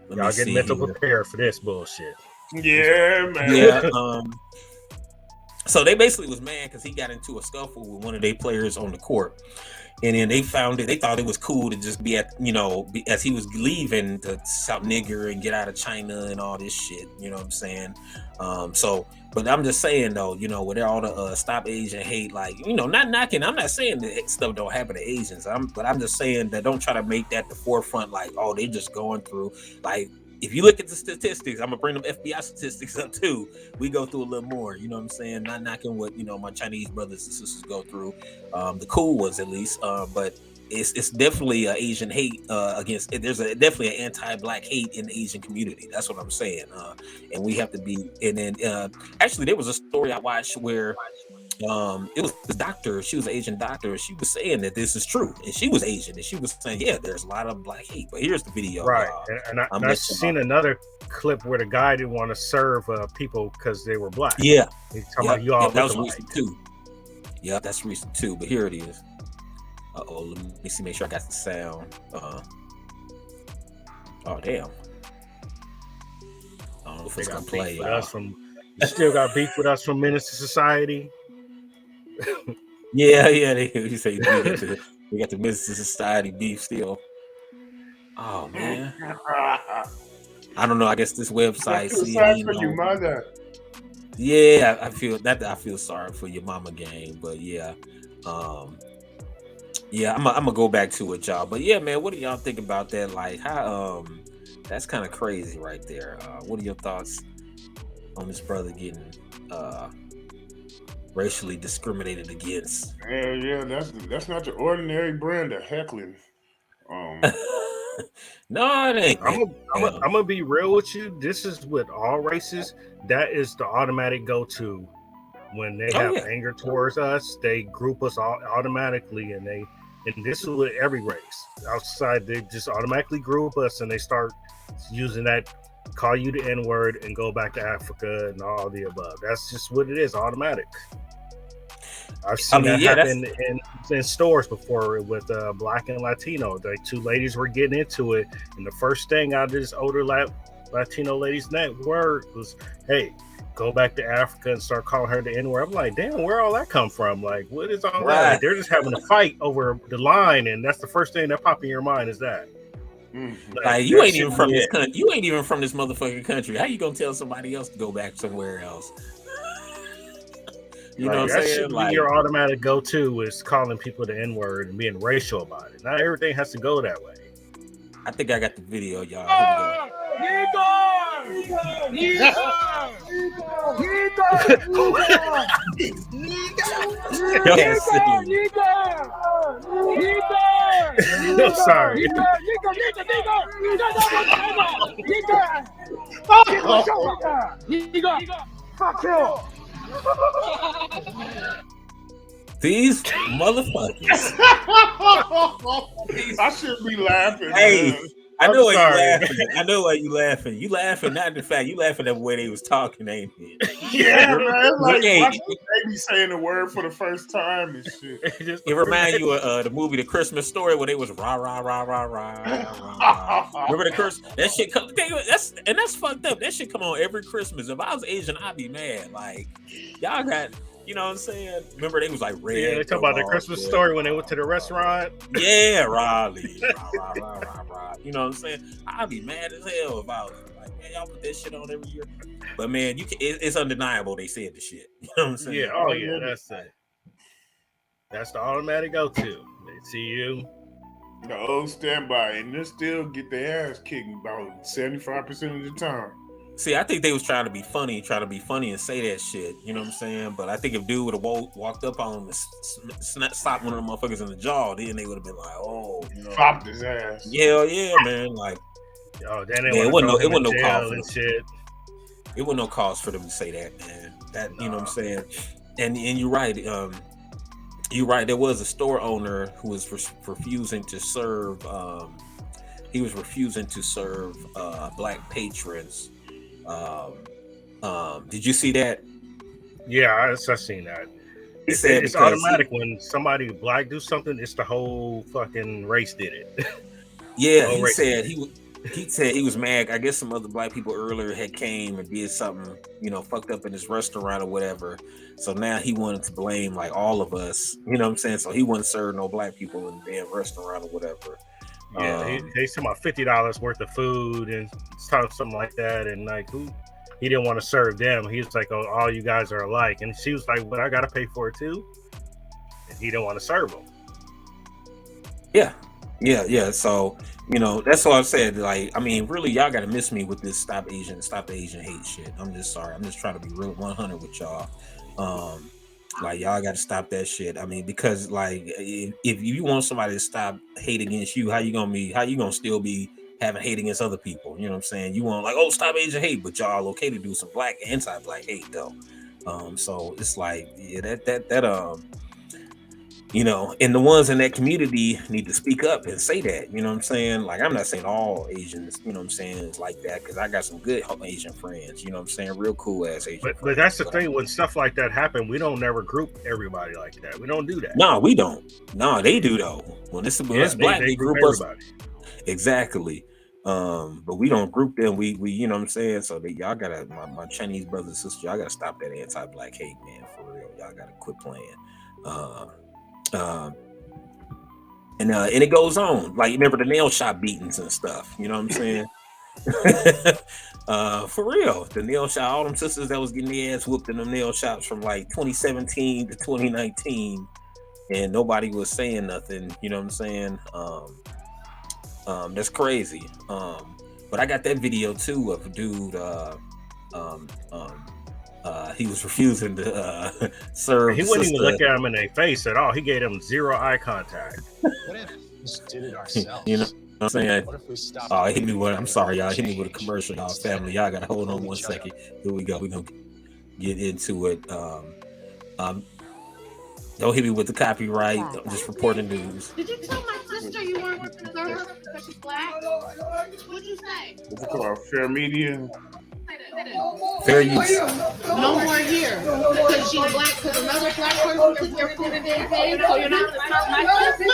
get mental prepared for this bullshit. Yeah, man. Yeah. So they basically was mad because he got into a scuffle with one of their players on the court. And then they found it. They thought it was cool to just be at, as he was leaving to shout nigger and get out of China and all this shit. You know what I'm saying? But I'm just saying though, with all the stop Asian hate, like, not knocking. I'm not saying that stuff don't happen to Asians. But I'm just saying that don't try to make that the forefront. Like, oh, they just going through. Like, if you look at the statistics, I'm gonna bring them FBI statistics up too. We go through a little more, you know what I'm saying? Not knocking what my Chinese brothers and sisters go through, the cool ones at least. But it's definitely an Asian hate against. There's definitely an anti-black hate in the Asian community. That's what I'm saying. And we have to be. And then actually, there was a story I watched where. It was the doctor. She was an Asian doctor. She was saying that this is true, and she was Asian, and she was saying, "Yeah, there's a lot of black hate." But here's the video, right? And I've seen another clip where the guy didn't want to serve people because they were black. Yeah, he's talking about you all. That was recent too. Yeah, that's recent too. But here it is. Let me see. Make sure I got the sound. Oh damn! I don't know if it's gonna play. You still got beef with us from Menace to Society. Yeah. You say we got the Menace to Society beef still. Oh man, I don't know. I guess this website. Sorry for your mother. Yeah, I feel sorry for your mama game, but yeah, yeah, I'm gonna go back to it, y'all. But yeah, man, what do y'all think about that? Like, how that's kind of crazy right there. What are your thoughts on this brother getting racially discriminated against? Yeah, that's not your ordinary brand of heckling. No, it ain't. I'm gonna be real with you. This is with all races. That is the automatic go-to when they have anger towards us. They group us all automatically, and this is with every race. Outside, they just automatically group us, and they start using that. Call you the N-word and go back to Africa and all the above. That's just what it is, automatic. I've seen that happen in stores before with Black and Latino. Like two ladies were getting into it, and the first thing out of this older Latino lady's word was, "Hey, go back to Africa and start calling her the N-word." I'm like, damn, where all that come from? Like, what is all that? Like, they're just having a fight over the line, and that's the first thing that pops in your mind is that. Like, you ain't even from this country. You ain't even from this motherfucking country. How you gonna tell somebody else to go back somewhere else? You know what I'm saying? Like, your automatic go-to is calling people the N-word and being racial about it. Not everything has to go that way. I think I got the video, y'all. I'm sorry. These motherfuckers. I shouldn't be laughing. Hey, I know why you laughing. I know why you laughing. You laughing, not the fact. You laughing at the way they was talking, ain't it? Yeah, man. Like, they be saying the word for the first time and shit. It remind you of the movie The Christmas Story where they was rah rah rah rah rah rah. Remember the curse? That shit come. That's fucked up. That shit come on every Christmas. If I was Asian, I'd be mad. Like, y'all got. You know what I'm saying? Remember, they was like red. Yeah, they talk about the Christmas Story when they went to the restaurant. Yeah, Raleigh. Rah. You know what I'm saying? I'd be mad as hell if I was like, man, y'all put that shit on every year. But man, it's undeniable they said the shit. You know what I'm saying? Yeah, that's it. That's the automatic go-to. They see you. The old standby, and they still get their ass kicked about 75% of the time. See, I think they was trying to be funny and say that shit. You know what I'm saying? But I think if dude would have walked up on him and slapped one of them motherfuckers in the jaw, then they would have been like, oh, popped his ass. Yeah, man. Like, then it wasn't no cause for them. Shit. It wasn't no cause for them to say that, man. That you know what I'm saying? And you're right. You're right. There was a store owner who was refusing to serve. He was refusing to serve black patrons. Did you see that? Yeah, I seen that. It's automatic when somebody black do something. It's the whole fucking race did it. Yeah, he said He said he was mad. I guess some other black people earlier had came and did something, fucked up in his restaurant or whatever. So now he wanted to blame like all of us. You know what I'm saying? So he wouldn't serve no black people in the damn restaurant or whatever. Yeah, he's talking about $50 worth of food and something like that, and like he didn't want to serve them. He was like, "Oh, all you guys are alike," and she was like, "But I got to pay for it too," and he didn't want to serve them. Yeah. So that's what I said. Like, I mean, really, y'all got to miss me with this stop Asian hate shit. I'm just sorry. I'm just trying to be real 100 with y'all. Like, y'all got to stop that shit. I mean, because like, if you want somebody to stop hate against you, how you gonna still be having hate against other people? You know what I'm saying? You want like, oh, stop Asian hate, but y'all okay to do some black anti-black hate though. So it's like, yeah, that and the ones in that community need to speak up and say that, you know what I'm saying? Like, I'm not saying all Asians, you know what I'm saying, is like that, because I got some good Asian friends, you know what I'm saying? Real cool ass Asian friends. But that's the thing, when stuff like that happen, we don't never group everybody like that. We don't do that. No, we don't. No, they do though. When it's black, they group everybody. Exactly. But we don't group them. We you know what I'm saying? So y'all gotta, my Chinese brothers and sisters, y'all gotta stop that anti-black hate, man, for real. Y'all gotta quit playing. And it goes on. Like, remember the nail shop beatings and stuff, you know what I'm saying? For real, the nail shop, all them sisters that was getting their ass whooped in them nail shops from like 2017 to 2019, and nobody was saying nothing, you know what I'm saying? That's crazy. But I got that video too of a dude, he was refusing to serve. He wouldn't even look at him in their face at all. He gave them zero eye contact. What if we just did it ourselves? You know what I'm saying? What if we stopped? Oh, hit me with. I'm sorry, y'all. Hit me with a commercial, y'all. Family, y'all gotta hold on 1 second. Here we go. We're gonna get into it. Don't hit me with the copyright. I'm just reporting news. Did you tell my sister you weren't working with her because she's black? What'd you say? What's it called? Fair media. Fair use. No more here because she's black. Because another black person took your food and didn't pay, so you're not gonna tell my sister.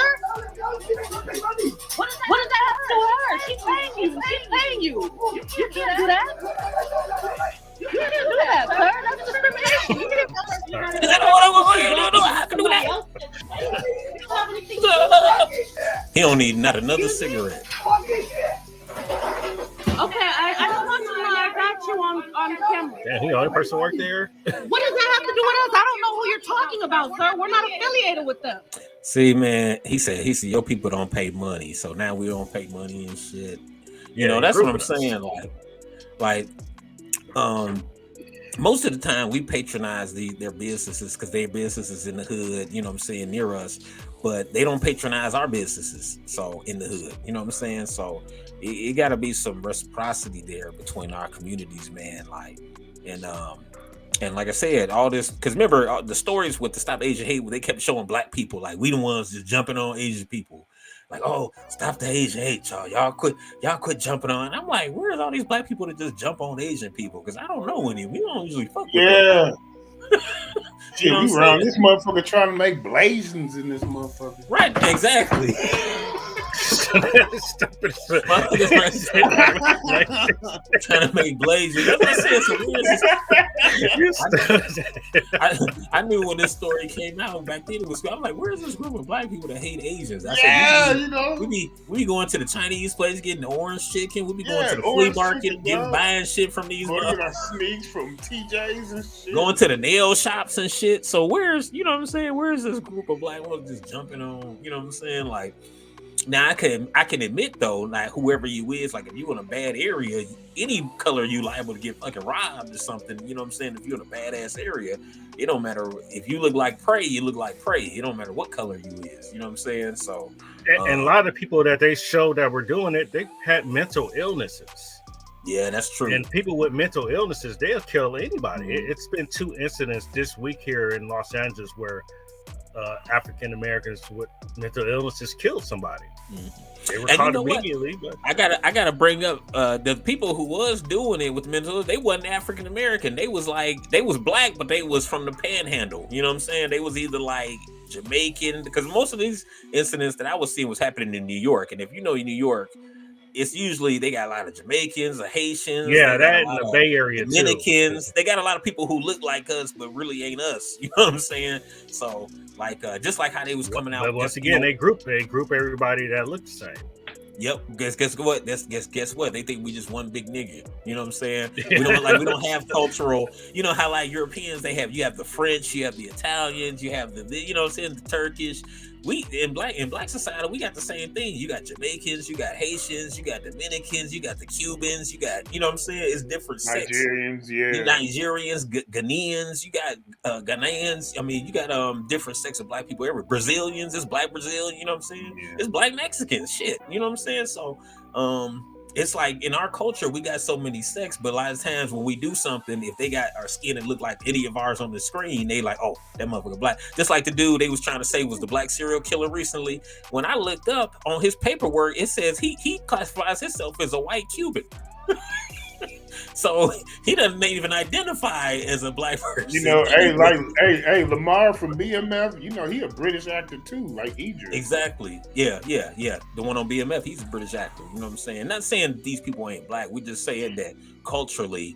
What does that have to do with her? She's paying you. She's paying you. You can't do that. You can't do that, sir. That's discrimination. You can't tell her. I can do that. He don't need not another cigarette. Okay, I don't want to know. I got you on camera. Damn, he the only person work there? What does that have to do with us? I don't know who you're talking about, sir. We're not affiliated with them. See, man, he said your people don't pay money, so now we don't pay money and shit. You know, that's what I'm saying. Like, most of the time we patronize their businesses because their businesses in the hood, you know what I'm saying, near us, but they don't patronize our businesses. So in the hood, you know what I'm saying? So it got to be some reciprocity there between our communities, man. Like, and like I said, all this, because remember the stories with the Stop Asian Hate, where they kept showing black people like we the ones just jumping on Asian people. Like, oh, stop the Asian hate, y'all. Y'all quit jumping on. And I'm like, where's all these black people that just jump on Asian people? Because I don't know any. We don't usually fuck with them. You know we wrong. This motherfucker trying to make blazons in this motherfucker. Right, exactly. Trying to make blazons. That's what I said. I knew when this story came out back then. I'm like, where's this group of black people that hate Asians? I said, we be going to the Chinese place getting orange chicken. We be going to the flea market buying shit from these. Getting our sneaks from TJs and shit. Going to the nail shops and shit. So where's, you know what I'm saying? Where's this group of black ones just jumping on? You know what I'm saying? Like, now I can admit though, like whoever you is, like if you in a bad area, any color you liable to get fucking robbed or something. You know what I'm saying? If you're in a badass area, it don't matter if you look like prey, you look like prey. It don't matter what color you is. You know what I'm saying? So, and a lot of people that they show that were doing it, they had mental illnesses. Yeah, that's true. And people with mental illnesses, they'll kill anybody. Mm-hmm. It's been 2 incidents this week here in Los Angeles where African Americans with mental illnesses killed somebody. Mm-hmm. They were caught immediately. But I gotta bring up the people who was doing it with mental illness. They wasn't African American. They was black, but they was from the Panhandle. You know what I'm saying? They was either like Jamaican, because most of these incidents that I was seeing was happening in New York. And if you know New York, it's usually they got a lot of Jamaicans, or Haitians. Yeah, they got that a in lot the of Bay Area too. Dominicans. They got a lot of people who look like us but really ain't us. You know what I'm saying? So like just like how they was coming out. But once again, they group everybody that looks the same. Yep. Guess what? Guess what? They think we just one big nigga. You know what I'm saying? We don't have cultural. You know how like Europeans you have the French, you have the Italians, you have the you know what I'm saying, the Turkish. We in black society we got the same thing. You got Jamaicans, you got Haitians, you got Dominicans, you got the Cubans, you got you know what I'm saying. It's different sects. Nigerians, yeah. Nigerians, Ghanaians, you got Ghanaians. I mean, you got different sects of black people everywhere. Brazilians, it's black Brazilian, you know what I'm saying? Yeah. It's black Mexicans, shit. You know what I'm saying? So it's like in our culture, we got so many sects, but a lot of times when we do something, if they got our skin and look like any of ours on the screen, they like, oh, that motherfucker black. Just like the dude they was trying to say was the black serial killer recently. When I looked up on his paperwork, it says he classifies himself as a white Cuban. So he doesn't even identify as a black person. You know, hey, Lamar from BMF, you know, he a British actor too, like Idris. Exactly. Yeah. The one on BMF, he's a British actor. You know what I'm saying? Not saying these people ain't black. We just saying that culturally,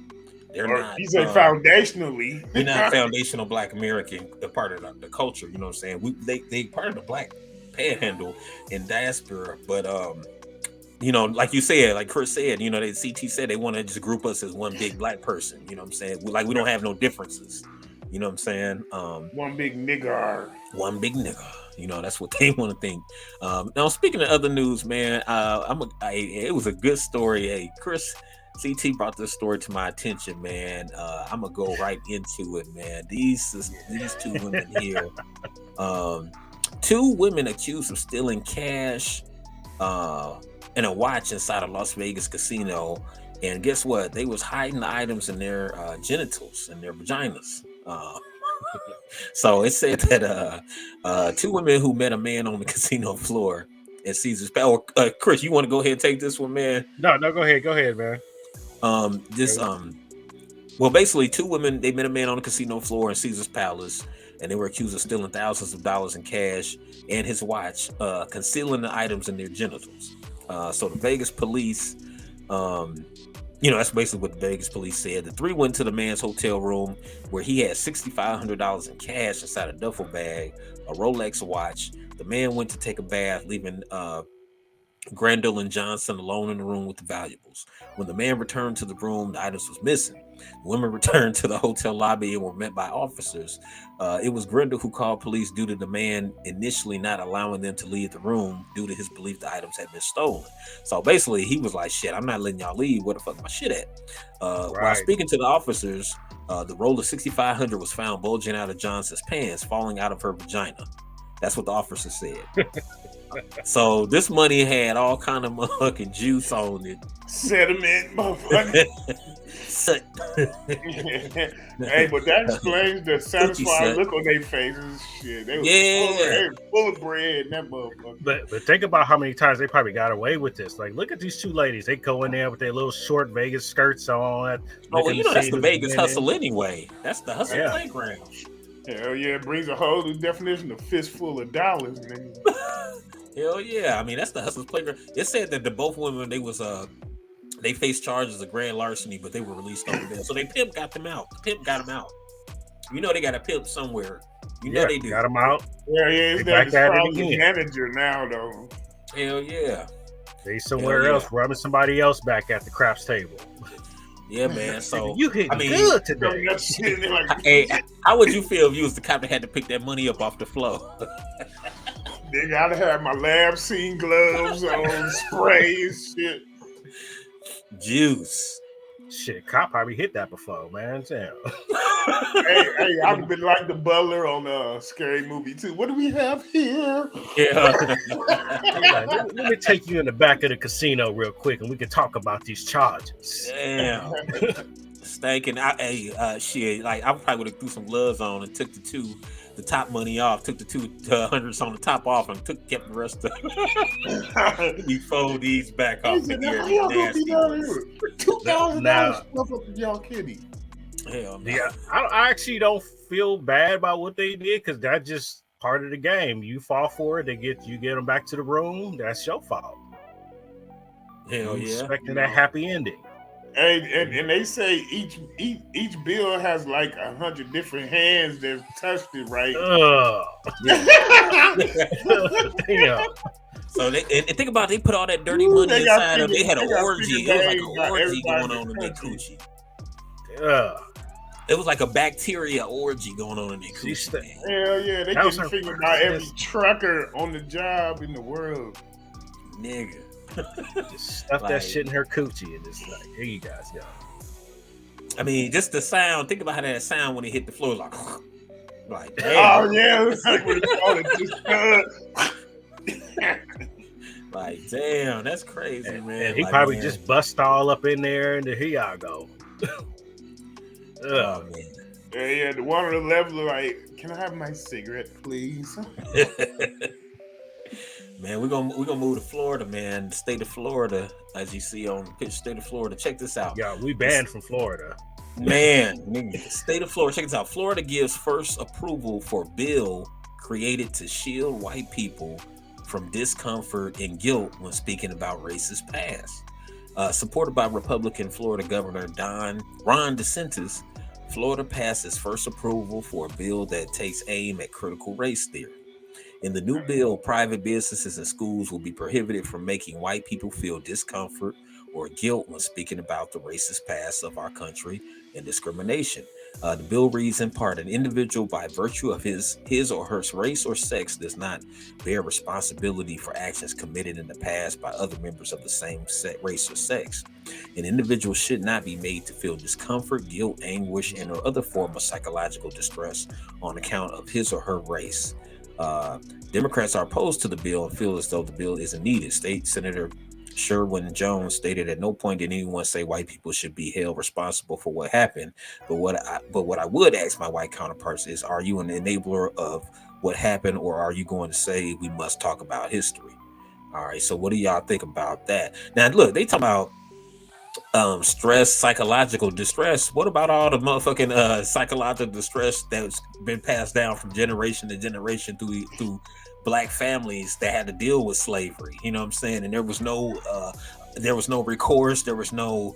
they're not. He said foundationally. We're not foundational Black American, the part of the culture. You know what I'm saying? They part of the Black Panhandle and diaspora, but you know, like you said, like Chris said, you know, CT said they want to just group us as one big black person. You know what I'm saying? We don't have no differences. You know what I'm saying? One big nigga. One big nigga. You know, that's what they want to think. Now, speaking of other news, man, it was a good story. Hey, Chris, CT brought this story to my attention, man. I'm gonna go right into it, man. These two women here, two women accused of stealing cash, and a watch inside a Las Vegas casino, and guess what? They was hiding the items in their genitals and their vaginas. So it said that two women who met a man on the casino floor at Caesar's Palace. Chris, you want to go ahead and take this one, man? No, go ahead, man. Well, basically, two women, they met a man on the casino floor in Caesar's Palace, and they were accused of stealing thousands of dollars in cash and his watch, concealing the items in their genitals. So the Vegas police, that's basically what the Vegas police said. The three went to the man's hotel room where he had $6,500 in cash inside a duffel bag, a Rolex watch. The man went to take a bath, leaving Grandel and Johnson alone in the room with the valuables. When the man returned to the room, the items was missing. The women returned to the hotel lobby and were met by officers. It was Grendel who called police due to the man initially not allowing them to leave the room due to his belief the items had been stolen. So basically, he was like, shit, I'm not letting y'all leave. Where the fuck my shit at? While speaking to the officers, the roll of $6,500 was found bulging out of Johnson's pants, falling out of her vagina. That's what the officer said. So this money had all kind of motherfucking juice on it. Sediment, motherfucker. Hey, but that explains the satisfied look on their faces. Shit, they was full of bread in that motherfucker. But think about how many times they probably got away with this. Like, look at these two ladies. They go in there with their little short Vegas skirts on. Oh, well, that's the Vegas hustle anyway. That's the hustle playground. Hell yeah, it brings a whole new definition of fistful of dollars, nigga. Hell yeah. I mean, that's the hustler's playground. It said that the both women, they faced charges of grand larceny, but they were released over there. So they pimp got them out. The pimp got them out. You know they got a pimp somewhere. You know they do. Got them out. Yeah. He's the manager now, though. Hell yeah. They somewhere else, rubbing somebody else back at the craps table. Yeah, man. So you hit good today. Hey, how would you feel if you was the cop that had to pick that money up off the floor? They gotta have my lab scene gloves on, spray and shit. Juice. Shit, cop probably hit that before, man. Damn. hey, I've been like the butler on a Scary Movie too. What do we have here? Yeah. Let me take you in the back of the casino real quick, and we can talk about these charges. Damn. Stinking. Shit. Like I probably would have threw some gloves on and took the top money off, took the $200s on the top off, and kept the rest of it. You fold these back off in here. $2,000 y'all kidding. Hell no. Yeah, I actually don't feel bad about what they did because that's just part of the game. You fall for it, you get them back to the room. That's your fault. Hell yeah. Expecting that happy ending. And they say each bill has like 100 different hands that touched it, right? Yeah. So and think about it, they put all that dirty money inside of. They had an orgy. It was like an orgy going on in their coochie. It was like a bacteria orgy going on in their coochie. Hell yeah, they getting figured about every trucker on the job in the world. Nigga. Just stuff that shit in her coochie and just like, here you guys go. I mean, just the sound. Think about how that sound when it hit the floor, like damn. Oh yeah, it was like when it like damn, that's crazy, man. And he like, probably just bust all up in there, and here y'all go. Oh man. Yeah, the one on the left like, can I have my cigarette, please? Man, we're gonna move to Florida, man. The state of Florida, as you see on the picture, state of Florida. Check this out. Yeah, we banned from Florida. Man, nigga, state of Florida. Check this out. Florida gives first approval for bill created to shield white people from discomfort and guilt when speaking about racist past. Supported by Republican Florida Governor Ron DeSantis, Florida passes first approval for a bill that takes aim at critical race theory. In the new bill, private businesses and schools will be prohibited from making white people feel discomfort or guilt when speaking about the racist past of our country and discrimination. The bill reads in part, an individual by virtue of his or her race or sex does not bear responsibility for actions committed in the past by other members of the same race or sex. An individual should not be made to feel discomfort, guilt, anguish, and or other form of psychological distress on account of his or her race. Democrats are opposed to the bill and feel as though the bill isn't needed. State Senator Sherwin Jones stated, at no point did anyone say white people should be held responsible for what happened. But what I would ask my white counterparts is, are you an enabler of what happened, or are you going to say we must talk about history? All right, so what do y'all think about that? Now, look, they talk about stress, psychological distress. What about all the motherfucking psychological distress that's been passed down from generation to generation through black families that had to deal with slavery? You know what I'm saying? And there was no recourse, there was no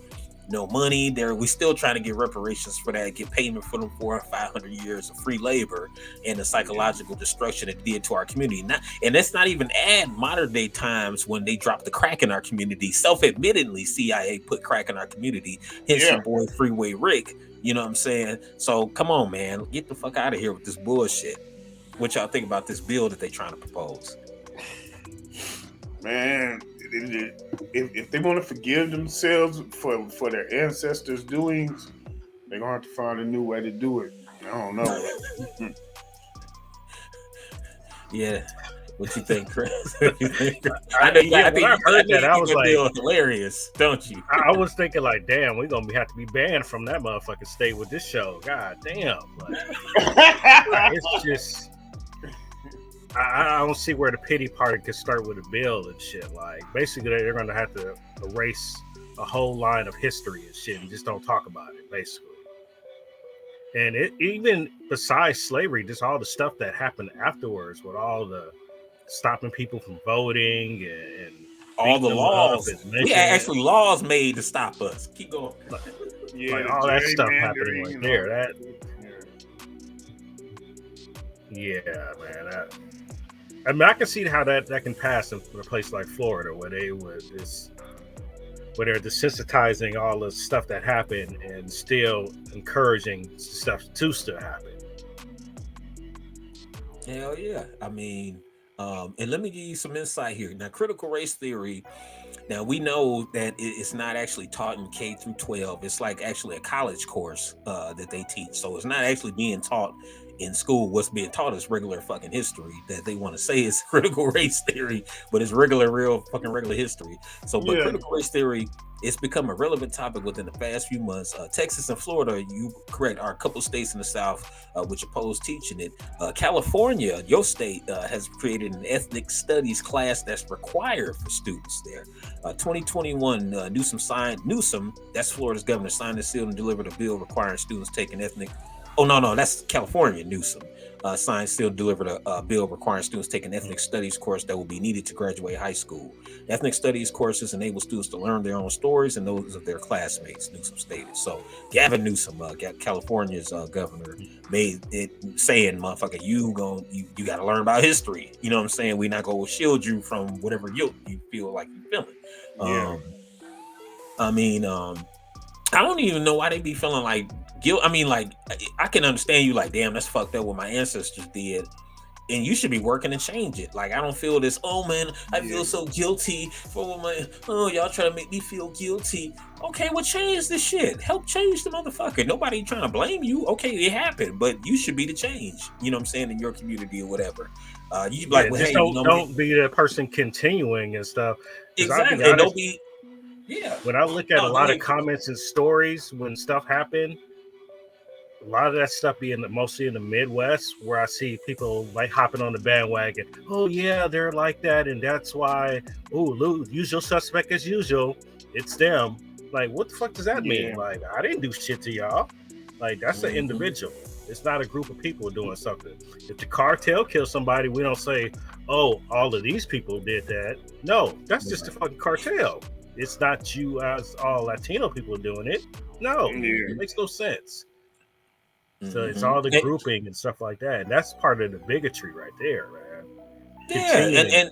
money there. We still trying to get reparations for that, get payment for them 400 or 500 years of free labor and the psychological destruction it did to our community. And that's not even add modern day times when they dropped the crack in our community. Self-admittedly, CIA put crack in our community. Hence your boy Freeway Rick. You know what I'm saying? So come on, man, get the fuck out of here with this bullshit. What y'all think about this bill that they trying to propose? Man, if they want to forgive themselves for their ancestors' doings, they're gonna have to find a new way to do it. I don't know. Yeah. What you think, Chris? I heard that, I was like, hilarious, don't you? I was thinking like, damn, we're gonna have to be banned from that motherfucking state with this show. God damn. It's just, I don't see where the pity party could start with a bill and shit. Like, basically, they're going to have to erase a whole line of history and shit and just don't talk about it, basically. And even besides slavery, just all the stuff that happened afterwards with all the stopping people from voting and all the laws. We had actually laws made to stop us. Keep going. Like all that stuff happening right there. Yeah, man. I mean, I can see how that can pass in a place like Florida, where they're desensitizing all the stuff that happened and still encouraging stuff to still happen. Hell yeah! I mean, and let me give you some insight here. Now, critical race theory. Now we know that it's not actually taught in K through 12. It's like actually a college course that they teach. So it's not actually being taught in school. What's being taught is regular fucking history that they want to say is critical race theory, but it's regular history. So, but critical race theory, it's become a relevant topic within the past few months. Texas and Florida, you correct, are a couple states in the South which oppose teaching it. California, your state, has created an ethnic studies class that's required for students there. 2021, Newsom, that's Florida's governor, signed and sealed and delivered a bill requiring students taking ethnic Oh no, that's California. Newsom signed still delivered a bill requiring students take an ethnic studies course that will be needed to graduate high school. Ethnic studies courses enable students to learn their own stories and those of their classmates. Newsom stated. So Gavin Newsom, California's governor, made it saying, "Motherfucker, you got to learn about history." You know what I'm saying? We not gonna shield you from whatever you feel like you're feeling. Yeah. I mean, I don't even know why they be feeling like guilt. I mean, like I can understand you, like, damn, that's fucked up what my ancestors did, and you should be working to change it. Like, I don't feel this. Oh man, I feel so guilty for what my. Oh, y'all trying to make me feel guilty. Okay, well, change this shit. Help change the motherfucker. Nobody trying to blame you. Okay, it happened, but you should be the change. You know what I'm saying, in your community or whatever. You be like, well, just hey, don't be the person continuing and stuff. Exactly. And don't be. Yeah. When I look at a lot of comments and stories when stuff happened, a lot of that stuff being mostly in the Midwest, where I see people like hopping on the bandwagon. Oh yeah, they're like that, and that's why. Oh, usual suspect as usual. It's them. Like, what the fuck does that mean? Like, I didn't do shit to y'all. Like, that's an individual. It's not a group of people doing something. If the cartel kills somebody, we don't say, "Oh, all of these people did that." No, that's just the fucking cartel. It's not you as all Latino people doing it. No, it makes no sense. So it's all the grouping and stuff like that. And that's part of the bigotry right there, man.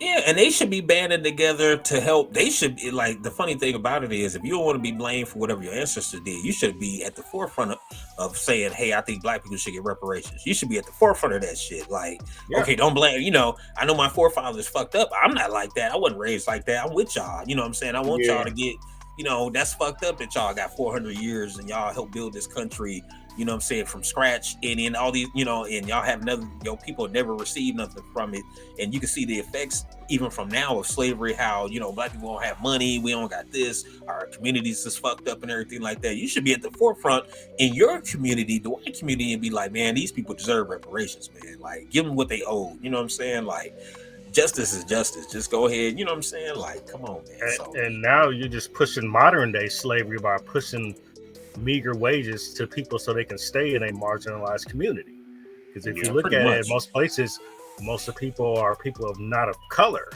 Yeah, and they should be banding together to help. They should be, like, the funny thing about it is, if you don't want to be blamed for whatever your ancestors did, you should be at the forefront of saying, hey, I think black people should get reparations. You should be at the forefront of that shit. Like, okay, don't blame, I know my forefathers fucked up. I'm not like that. I wasn't raised like that. I'm with y'all. You know what I'm saying? I want y'all to get, that's fucked up that y'all got 400 years and y'all helped build this country, you know what I'm saying, from scratch, and in all these, and y'all have nothing, people never received nothing from it. And you can see the effects even from now of slavery, how, black people don't have money, we don't got this, our communities is fucked up and everything like that. You should be at the forefront in your community, the white community, and be like, man, these people deserve reparations, man. Like, give them what they owe. You know what I'm saying? Like, justice is justice. Just go ahead. You know what I'm saying? Like, come on, man. And now you're just pushing modern day slavery by pushing meager wages to people so they can stay in a marginalized community. Because if you look at it, most places, most of the people are people of not of color.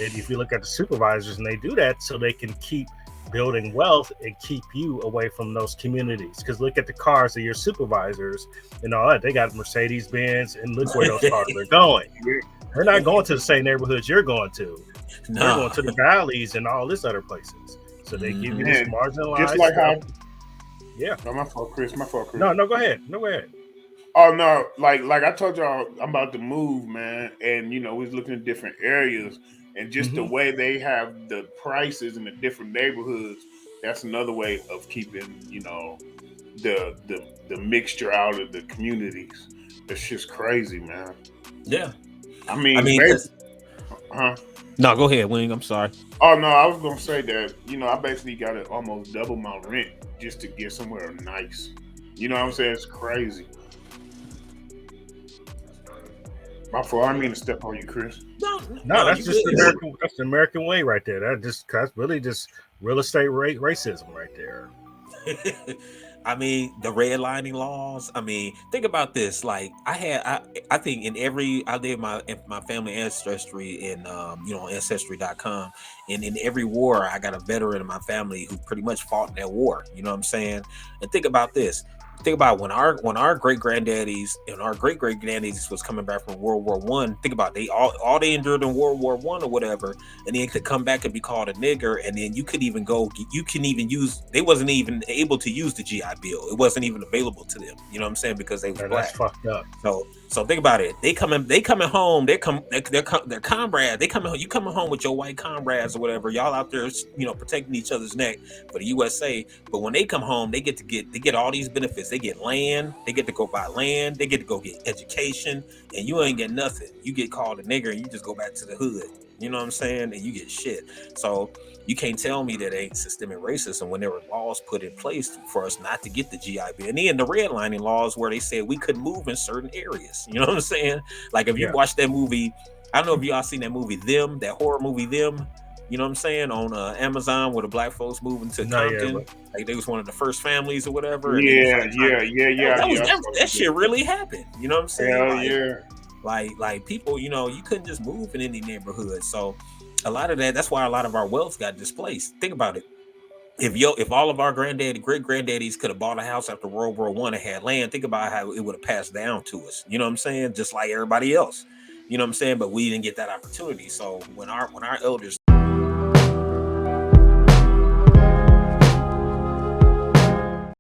And if you look at the supervisors, and they do that so they can keep building wealth and keep you away from those communities. Because look at the cars of your supervisors and all that. They got Mercedes Benz, and look where those cars are going. They're not going to the same neighborhoods you're going to. They're going to the valleys and all this other places. So they give you this marginalized. Just like how. Yeah. No, my fault, Chris. No, go ahead. Oh no, like I told y'all, I'm about to move, man, and we're looking at different areas, and just the way they have the prices in the different neighborhoods. That's another way of keeping, the mixture out of the communities. It's just crazy, man. Yeah. I mean, No, go ahead, Wing. I'm sorry. Oh no, I was gonna say that I basically got to almost double my rent just to get somewhere nice. You know what I'm saying? It's crazy. My fault. I mean to step on you, Chris. No, that's just American. That's the American way right there. That's really just real estate racism right there. I mean, the redlining laws. I mean, think about this. Like, I think I did my family ancestry in on ancestry.com, and in every war I got a veteran in my family who pretty much fought in that war. You know what I'm saying? And think about this. Think about when our great granddaddies and our great granddaddies was coming back from World War One. Think about they all they endured in World War One or whatever, and then could come back and be called a nigger, and then you can even use. They wasn't even able to use the GI Bill. It wasn't even available to them. You know what I'm saying? Because they was black. That's fucked up. So think about it. They coming home. They're comrades. They coming home. You coming home with your white comrades or whatever. Y'all out there, protecting each other's neck for the USA. But when they come home, they get all these benefits. They get land. They get to go buy land. They get to go get education. And you ain't get nothing. You get called a nigger, and you just go back to the hood. You know what I'm saying? And you get shit. So you can't tell me that ain't systemic racism when there were laws put in place for us not to get the GI Bill. And then the redlining laws where they said we couldn't move in certain areas. You know what I'm saying? Like if you watch that movie, I don't know if y'all seen that movie, Them, that horror movie, Them. You know what I'm saying? On Amazon, where the black folks moving to Compton, like they was one of the first families or whatever. And Yeah, that shit really happened. You know what I'm saying? Hell like, yeah. Like people, you know, you couldn't just move in any neighborhood. So a lot of that's why a lot of our wealth got displaced. Think about it. If all of our great granddaddies could have bought a house after World War I and had land, think about how it would have passed down to us. You know what I'm saying? Just like everybody else. You know what I'm saying? But we didn't get that opportunity. So when our elders